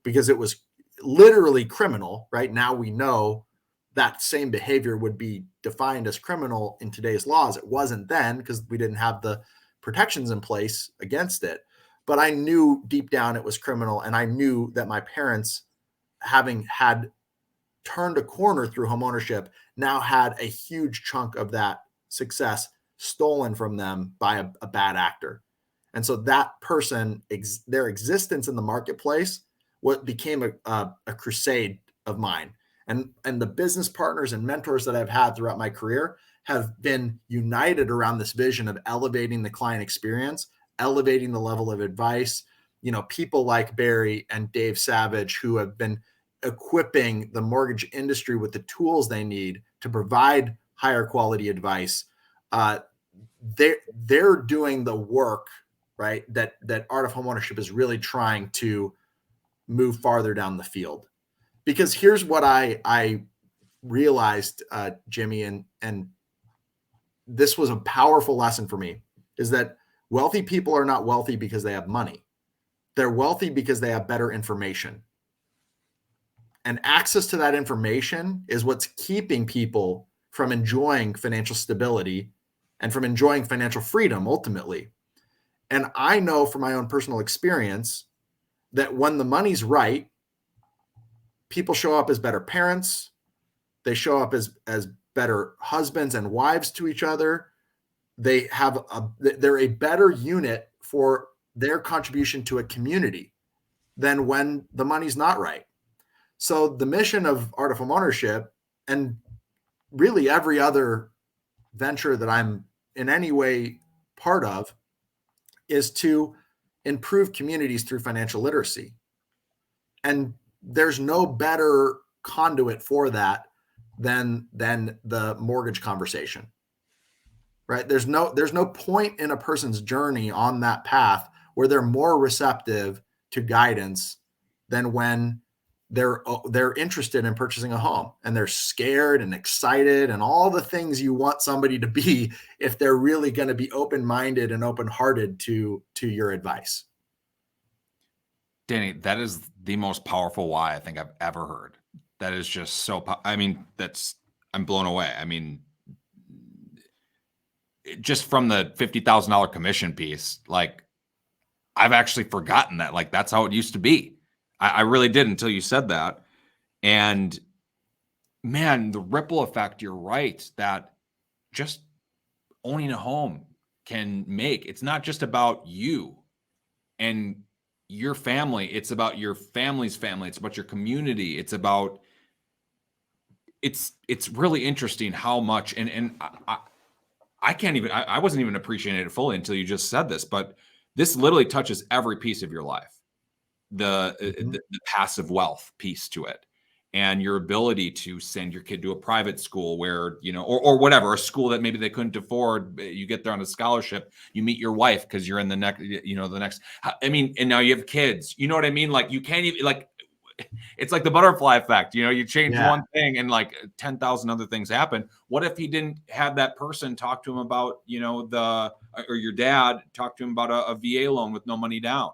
because it was literally criminal. Right now we know that same behavior would be defined as criminal in today's laws. It wasn't then, because we didn't have the protections in place against it. But I knew deep down it was criminal. And I knew that my parents, having had turned a corner through homeownership, now had a huge chunk of that success stolen from them by a bad actor. And so that person, their existence in the marketplace, what became a crusade of mine. And the business partners and mentors that I've had throughout my career have been united around this vision of elevating the client experience, elevating the level of advice. People like Barry and Dave Savage, who have been equipping the mortgage industry with the tools they need to provide higher quality advice, they're doing the work, right? That Art of Homeownership is really trying to move farther down the field. Because here's what I realized, Jimmy, and this was a powerful lesson for me, is that wealthy people are not wealthy because they have money. They're wealthy because they have better information. And access to that information is what's keeping people from enjoying financial stability and from enjoying financial freedom ultimately. And I know from my own personal experience that when the money's right, people show up as better parents. They show up as better husbands and wives to each other. They're a better unit for their contribution to a community than when the money's not right. So the mission of Art of Homeownership, and really every other venture that I'm in any way part of, is to improve communities through financial literacy. And there's no better conduit for that than the mortgage conversation, right? There's no point in a person's journey on that path where they're more receptive to guidance than when they're interested in purchasing a home, and they're scared and excited and all the things you want somebody to be if they're really going to be open-minded and open-hearted to your advice. Danny, that is the most powerful why I think I've ever heard. That is just so, I'm blown away. I mean, just from the $50,000 commission piece, like, I've actually forgotten that. Like, that's how it used to be. I really did until you said that. And man, the ripple effect, you're right, that just owning a home can make. It's not just about you and your family. It's about your family's family. It's about your community. It's really interesting how much, and I can't even, I wasn't even appreciating it fully until you just said this, but this literally touches every piece of your life. The passive wealth piece to it, and your ability to send your kid to a private school where, or whatever, a school that maybe they couldn't afford. You get there on a scholarship, you meet your wife because you're in the next, and now you have kids. You know what I mean? Like, you can't even, like, it's like the butterfly effect. You change one thing and like 10,000 other things happen. What if he didn't have that person talk to him about, or your dad talk to him about a VA loan with no money down?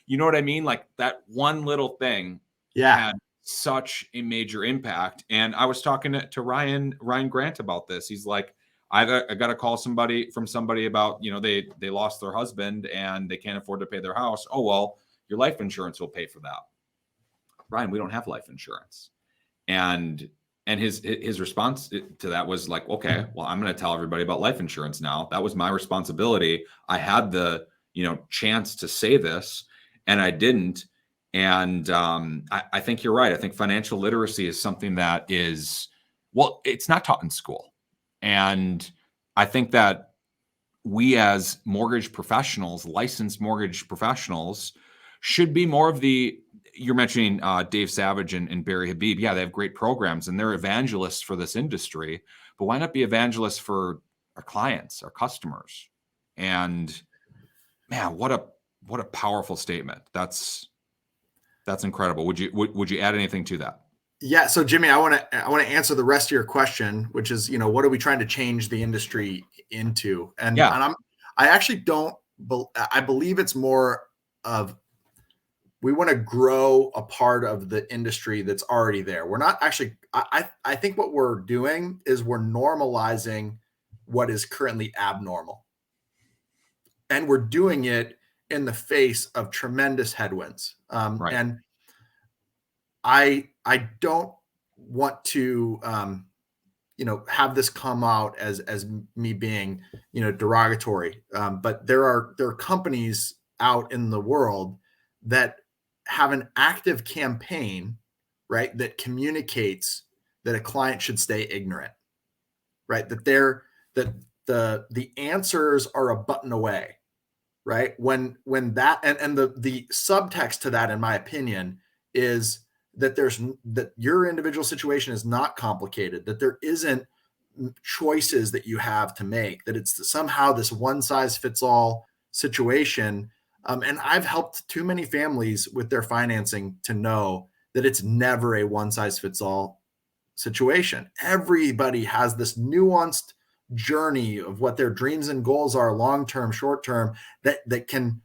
You know what I mean? Like, that one little thing had such a major impact. And I was talking to Ryan Grant about this. He's like, I got to call somebody about, they lost their husband and they can't afford to pay their house. Oh, well, your life insurance will pay for that. Ryan, we don't have life insurance. And his response to that was like, okay, well, I'm going to tell everybody about life insurance now. That was my responsibility. I had the, chance to say this, and I didn't. And I think you're right. I think financial literacy is something that is, well, it's not taught in school. And I think that we as mortgage professionals, licensed mortgage professionals, should be more of the, you're mentioning Dave Savage and Barry Habib. Yeah, they have great programs and they're evangelists for this industry, but why not be evangelists for our clients, our customers? And man, what a powerful statement. That's incredible. Would you add anything to that? Yeah. So Jimmy, I want to answer the rest of your question, which is, what are we trying to change the industry into? And I actually don't, I believe it's more of, we want to grow a part of the industry that's already there. We're not actually, I think what we're doing is we're normalizing what is currently abnormal. And we're doing it in the face of tremendous headwinds. Right. And I don't want to, have this come out as me being, derogatory. But there are companies out in the world that have an active campaign, right, that communicates that a client should stay ignorant, right? That the answers are a button away, right? When that, and the subtext to that, in my opinion, is that your individual situation is not complicated, that there isn't choices that you have to make, that it's somehow this one size fits all situation. And I've helped too many families with their financing to know that it's never a one size fits all situation. Everybody has this nuanced journey of what their dreams and goals are, long term, short term, that can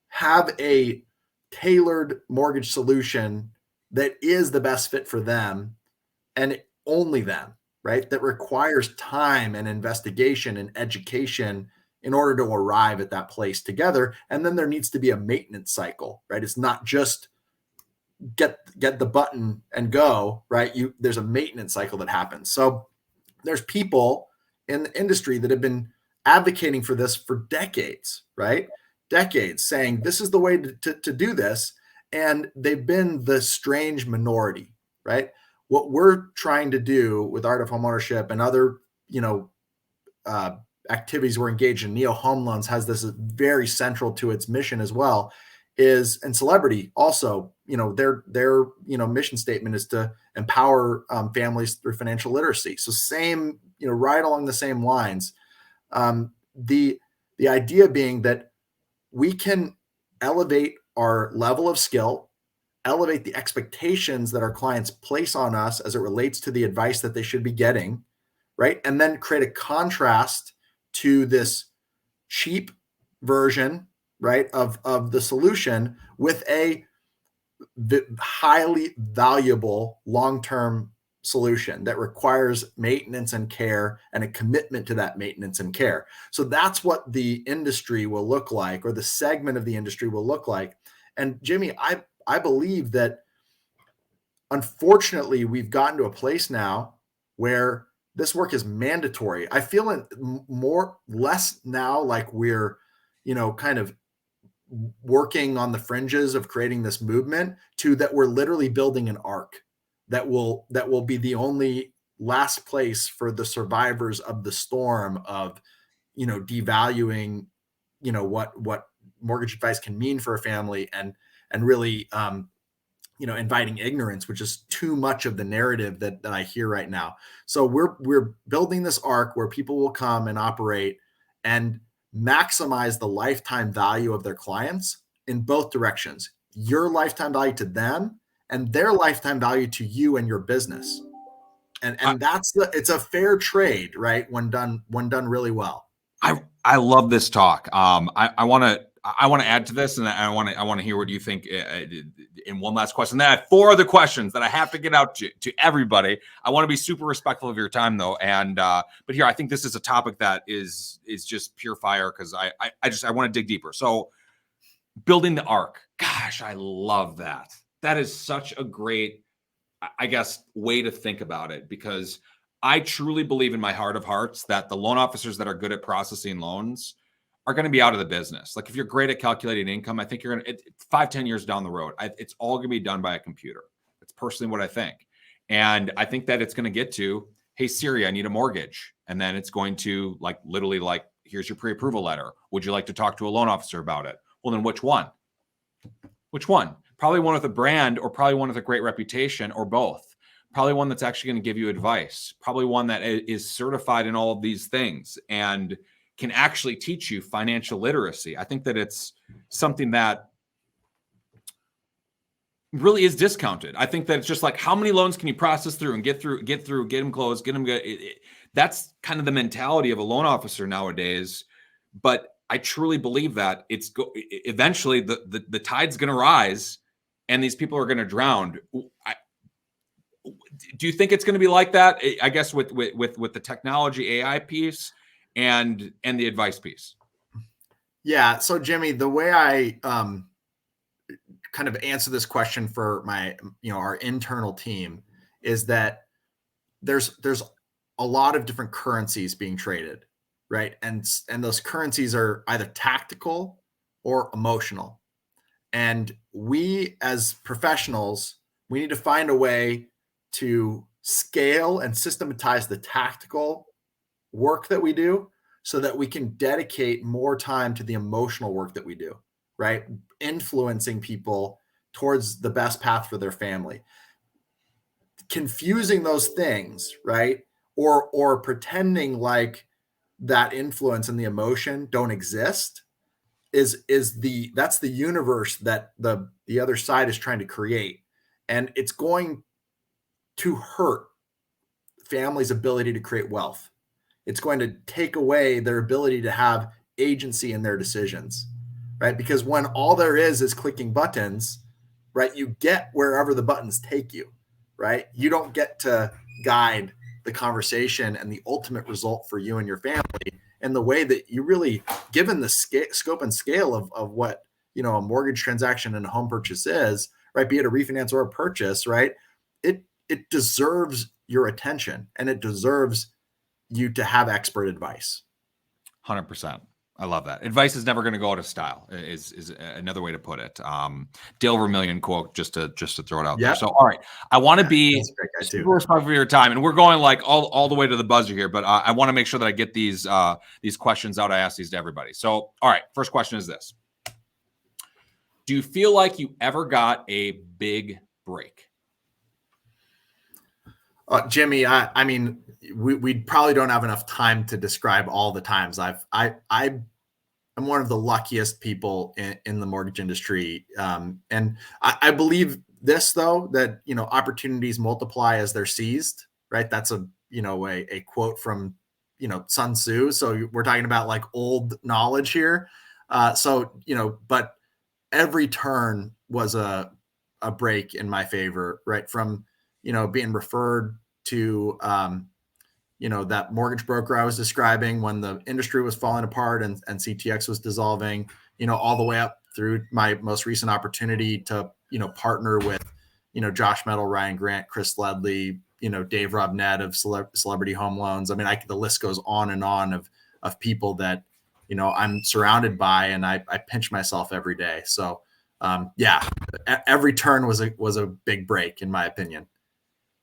have a tailored mortgage solution that is the best fit for them and only them, right? That requires time and investigation and education in order to arrive at that place together. And then there needs to be a maintenance cycle, right? It's not just get the button and go, right? There's a maintenance cycle that happens. So there's people in the industry that have been advocating for this for decades, right? Decades, saying this is the way to do this. And they've been the strange minority, right? What we're trying to do with Art of Homeownership and other, activities we're engaged in, Neo Home Loans has this very central to its mission as well, and Celebrity also, their mission statement is to empower families through financial literacy. So same, right along the same lines. The idea being that we can elevate our level of skill, elevate the expectations that our clients place on us as it relates to the advice that they should be getting, right? And then create a contrast to this cheap version, right, of the solution with a highly valuable long-term solution that requires maintenance and care and a commitment to that maintenance and care. So that's what the industry will look like, or the segment of the industry will look like. And Jimmy, I believe that unfortunately we've gotten to a place now where this work is mandatory. I feel it less now like we're, kind of working on the fringes of creating this movement, to that we're literally building an ark that will be the only last place for the survivors of the storm of, devaluing, what mortgage advice can mean for a family, and really, inviting ignorance, which is too much of the narrative that I hear right now. So we're building this arc where people will come and operate and maximize the lifetime value of their clients in both directions. Your lifetime value to them and their lifetime value to you and your business. And it's a fair trade, right? When done really well. I love this talk. I want to add to this, and I want to hear what you think. In one last question, then I have 4 other questions that I have to get out to everybody. I want to be super respectful of your time, though, and but here I think this is a topic that is just pure fire, because I want to dig deeper. So, building the arc, gosh, I love that. That is such a great, I guess, way to think about it, because I truly believe in my heart of hearts that the loan officers that are good at processing loans are going to be out of the business. Like, if you're great at calculating income, I think you're going to, 5-10 years down the road, it's all going to be done by a computer. That's personally what I think. And I think that it's going to get to, hey, Siri, I need a mortgage. And then it's going to literally here's your pre-approval letter. Would you like to talk to a loan officer about it? Well, then which one? Which one? Probably one with a brand, or probably one with a great reputation, or both. Probably one that's actually going to give you advice. Probably one that is certified in all of these things and can actually teach you financial literacy. I think that it's something that really is discounted. I think that it's just how many loans can you process through and get them closed, get them good. That's kind of the mentality of a loan officer nowadays. But I truly believe that eventually the tide's going to rise and these people are going to drown. Do you think it's going to be like that? I guess with the technology AI piece and the advice piece. Yeah. So Jimmy, the way I kind of answer this question for my, our internal team is that there's a lot of different currencies being traded, right? And those currencies are either tactical or emotional. And we as professionals, we need to find a way to scale and systematize the tactical work that we do so that we can dedicate more time to the emotional work that we do, right? Influencing people towards the best path for their family. confusing those things, right? Or pretending like that influence and the emotion don't exist that's the universe that the other side is trying to create. And it's going to hurt families' ability to create wealth. It's going to take away their ability to have agency in their decisions, right? Because when all there is clicking buttons, right, you get wherever the buttons take you, right? You don't get to guide the conversation and the ultimate result for you and your family and the way that you really, given the scope and scale of what, a mortgage transaction and a home purchase is, right? Be it a refinance or a purchase, right? It deserves your attention, and it deserves you to have expert advice. 100%. I love that. Advice is never going to go out of style is another way to put it. Dale Vermillion quote, just to throw it out there. So, all right, I want to be super respectful of your time, and we're going like all the way to the buzzer here, but I want to make sure that I get these questions out. I ask these to everybody. So, all right, first question is this: do you feel like you ever got a big break? Jimmy, I mean, we probably don't have enough time to describe all the times I'm one of the luckiest people in the mortgage industry. And I believe this, though, that, opportunities multiply as they're seized, right? That's a quote from, Sun Tzu. So we're talking about like old knowledge here. But every turn was a break in my favor, right? From, being referred to, that mortgage broker I was describing when the industry was falling apart and CTX was dissolving, all the way up through my most recent opportunity to, partner with, Josh Metal, Ryan Grant, Chris Ledley, Dave Robnett of Celebrity Home Loans. I mean, the list goes on and on of people that, I'm surrounded by, and I pinch myself every day. So, every turn was a big break, in my opinion.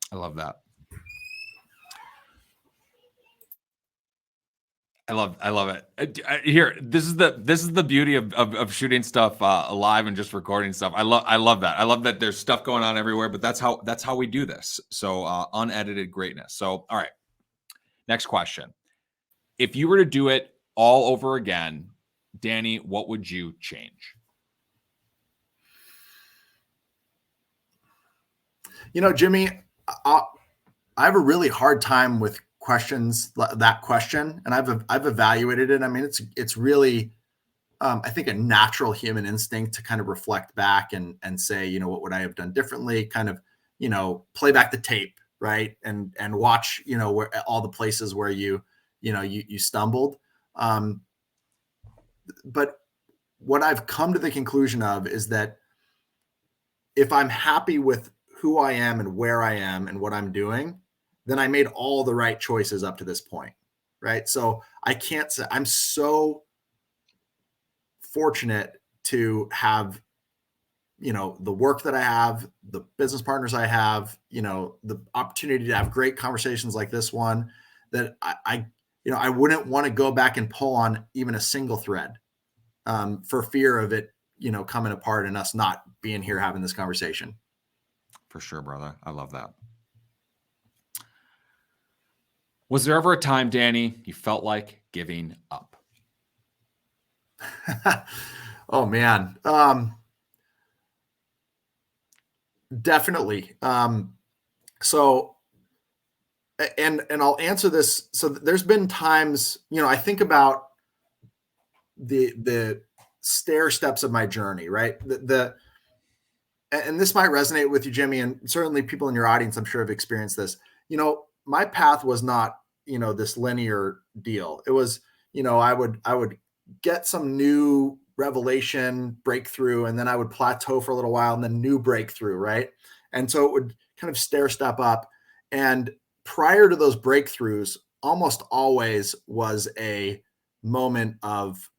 I love that. I love it. Here, this is the beauty of shooting stuff live and just recording stuff. I love that. I love that there's stuff going on everywhere, but that's how we do this. So unedited greatness. So all right, next question: if you were to do it all over again, Danny, what would you change? Jimmy, I have a really hard time with that question, and I've evaluated it. I mean, it's really I think a natural human instinct to kind of reflect back and say, what would I have done differently? Kind of, play back the tape, right? And watch, where all the places where you stumbled. But what I've come to the conclusion of is that if I'm happy with who I am and where I am and what I'm doing, then I made all the right choices up to this point, right? So I can't say I'm so fortunate to have, the work that I have, the business partners I have, the opportunity to have great conversations like this one, that I wouldn't want to go back and pull on even a single thread for fear of it, coming apart and us not being here having this conversation. For sure, brother. I love that. Was there ever a time, Danny, you felt like giving up? Oh man. Definitely. So, and I'll answer this. So there's been times, I think about the stair steps of my journey, right? And this might resonate with you, Jimmy, and certainly people in your audience, I'm sure, have experienced this. My path was not, this linear deal. It was, I would get some new revelation breakthrough, and then I would plateau for a little while, and then new breakthrough, right? And so it would kind of stair step up. And prior to those breakthroughs, almost always was a moment of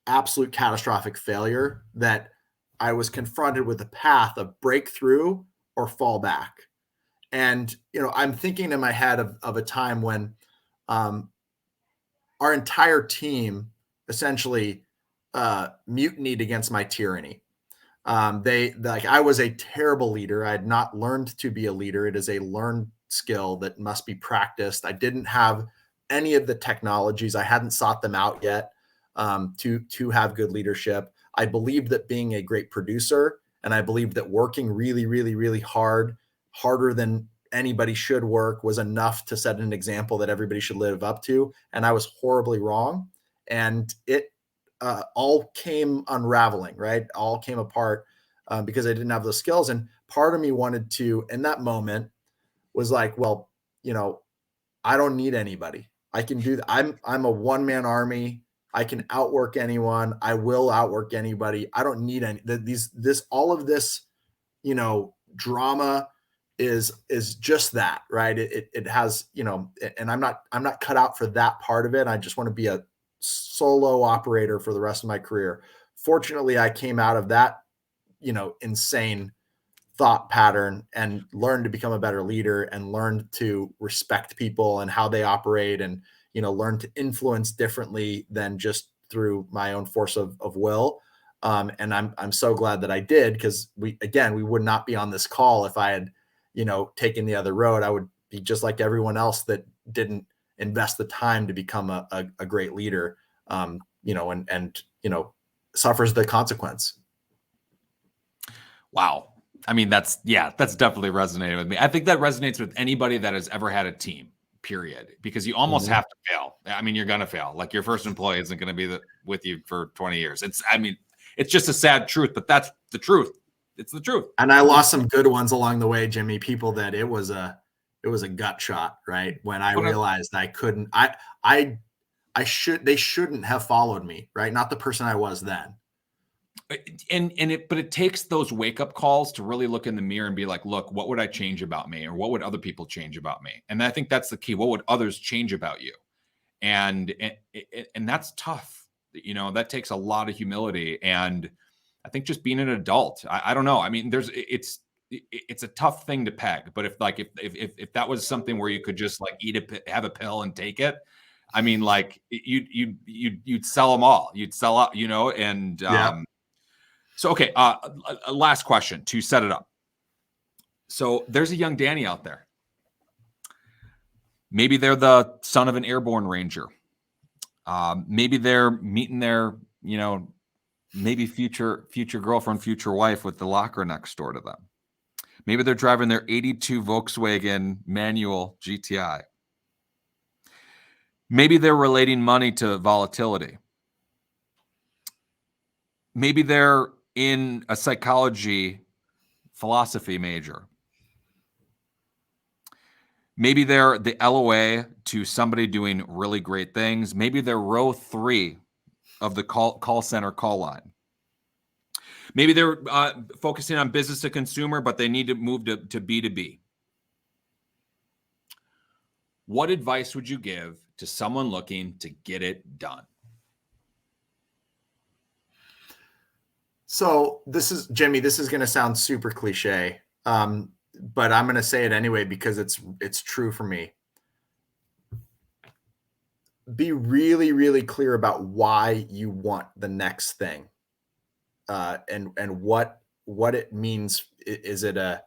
absolute catastrophic failure that I was confronted with a path of breakthrough or fall back. And, I'm thinking in my head of a time when our entire team essentially mutinied against my tyranny. Like, I was a terrible leader. I had not learned to be a leader. It is a learned skill that must be practiced. I didn't have any of the technologies. I hadn't sought them out yet to have good leadership. I believed that being a great producer, and I believed that working really, really, really hard, harder than anybody should work, was enough to set an example that everybody should live up to. And I was horribly wrong. And it all came unraveling, right? All came apart because I didn't have those skills. And part of me wanted to, in that moment, was like, well, I don't need anybody. I can do that. I'm a one-man army. I can outwork anyone. I will outwork anybody. I don't need any all of this, drama is just that, right? It has, and I'm not cut out for that part of it. I just want to be a solo operator for the rest of my career. Fortunately, I came out of that, insane thought pattern and learned to become a better leader and learned to respect people and how they operate, and learn to influence differently than just through my own force of will. And I'm so glad that I did, because we would not be on this call if I had taken the other road. I would be just like everyone else that didn't invest the time to become a great leader, and suffers the consequence. Wow. I mean, that's definitely resonated with me. I think that resonates with anybody that has ever had a team, period, because you almost have to fail. I mean, you're going to fail. Like, your first employee isn't going to be with you for 20 years. It's just a sad truth, but that's the truth. It's the truth. And I lost some good ones along the way, Jimmy, people that it was a gut shot, right? When I realized I couldn't, they shouldn't have followed me, right? Not the person I was then. But it takes those wake up calls to really look in the mirror and be like, look, what would I change about me? Or what would other people change about me? And I think that's the key. What would others change about you? And that's tough. That takes a lot of humility. And I think just being an adult, I don't know. I mean, it's a tough thing to peg, but if that was something where you could just like have a pill and take it, I mean, like, you'd sell them all. You'd sell out, and Yeah. So, okay, last question to set it up. So there's a young Danny out there. Maybe they're the son of an airborne ranger. Maybe they're meeting their, maybe future girlfriend, future wife with the locker next door to them. Maybe they're driving their 82 Volkswagen manual GTI. Maybe they're relating money to volatility. Maybe they're in a psychology philosophy major. Maybe they're the LOA to somebody doing really great things. Maybe they're row 3 of the call center call line. Maybe they're focusing on business to consumer, but they need to move to B2B. What advice would you give to someone looking to get it done? So this is, Jimmy, this is going to sound super cliche, but I'm going to say it anyway because it's true for me. Be really, really clear about why you want the next thing, and what it means. Is it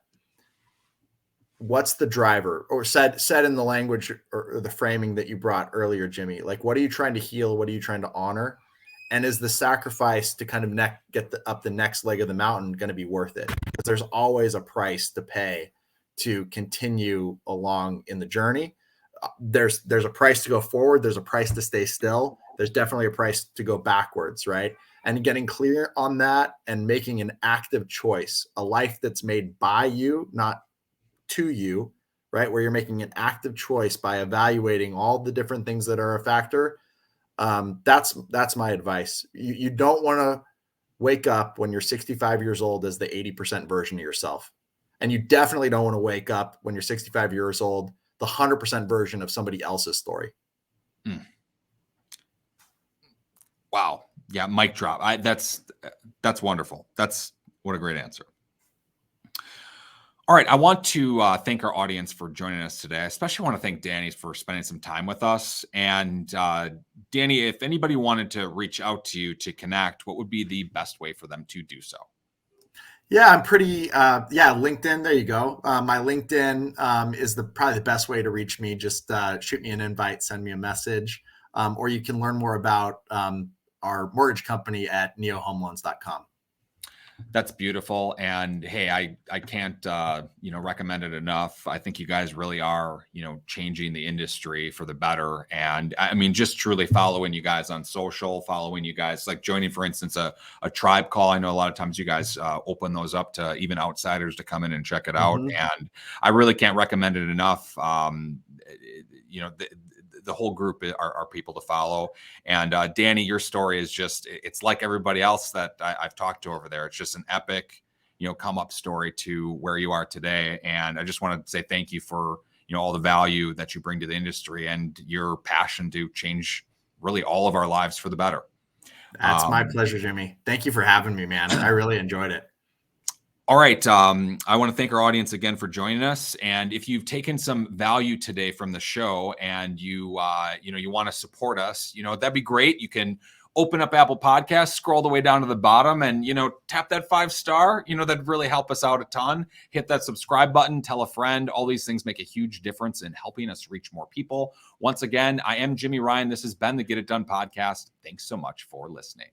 what's the driver, or said in the language or the framing that you brought earlier, Jimmy? Like, what are you trying to heal? What are you trying to honor? And is the sacrifice to kind of get up the next leg of the mountain going to be worth it? Because there's always a price to pay to continue along in the journey. There's a price to go forward. There's a price to stay still. There's definitely a price to go backwards, right? And getting clear on that and making an active choice, a life that's made by you, not to you, right? Where you're making an active choice by evaluating all the different things that are a factor. That's my advice. You don't want to wake up when you're 65 years old as the 80% version of yourself. And you definitely don't want to wake up when you're 65 years old, the 100% version of somebody else's story. Wow. Yeah. Mic drop. That's wonderful. What a great answer. All right. I want to thank our audience for joining us today. I especially want to thank Danny for spending some time with us. And Danny, if anybody wanted to reach out to you to connect, what would be the best way for them to do so? Yeah, I'm pretty, LinkedIn. There you go. My LinkedIn is probably the best way to reach me. Just shoot me an invite, send me a message, or you can learn more about our mortgage company at neohomeloans.com. That's beautiful. And hey, I can't recommend it enough. I think you guys really are, changing the industry for the better. And I mean, just truly following you guys on social, following you guys, like joining, for instance, a tribe call. I know a lot of times you guys open those up to even outsiders to come in and check it out. And I really can't recommend it enough. The whole group are people to follow. And Danny, your story is it's like everybody else that I've talked to over there. It's just an epic, come up story to where you are today. And I just want to say thank you for, all the value that you bring to the industry and your passion to change really all of our lives for the better. That's my pleasure, Jimmy. Thank you for having me, man. I really enjoyed it. All right. I want to thank our audience again for joining us. And if you've taken some value today from the show and you want to support us, that'd be great. You can open up Apple Podcasts, scroll the way down to the bottom and, tap that 5-star, that'd really help us out a ton. Hit that subscribe button, tell a friend. All these things make a huge difference in helping us reach more people. Once again, I am Jimmy Ryan. This has been the Get It Done podcast. Thanks so much for listening.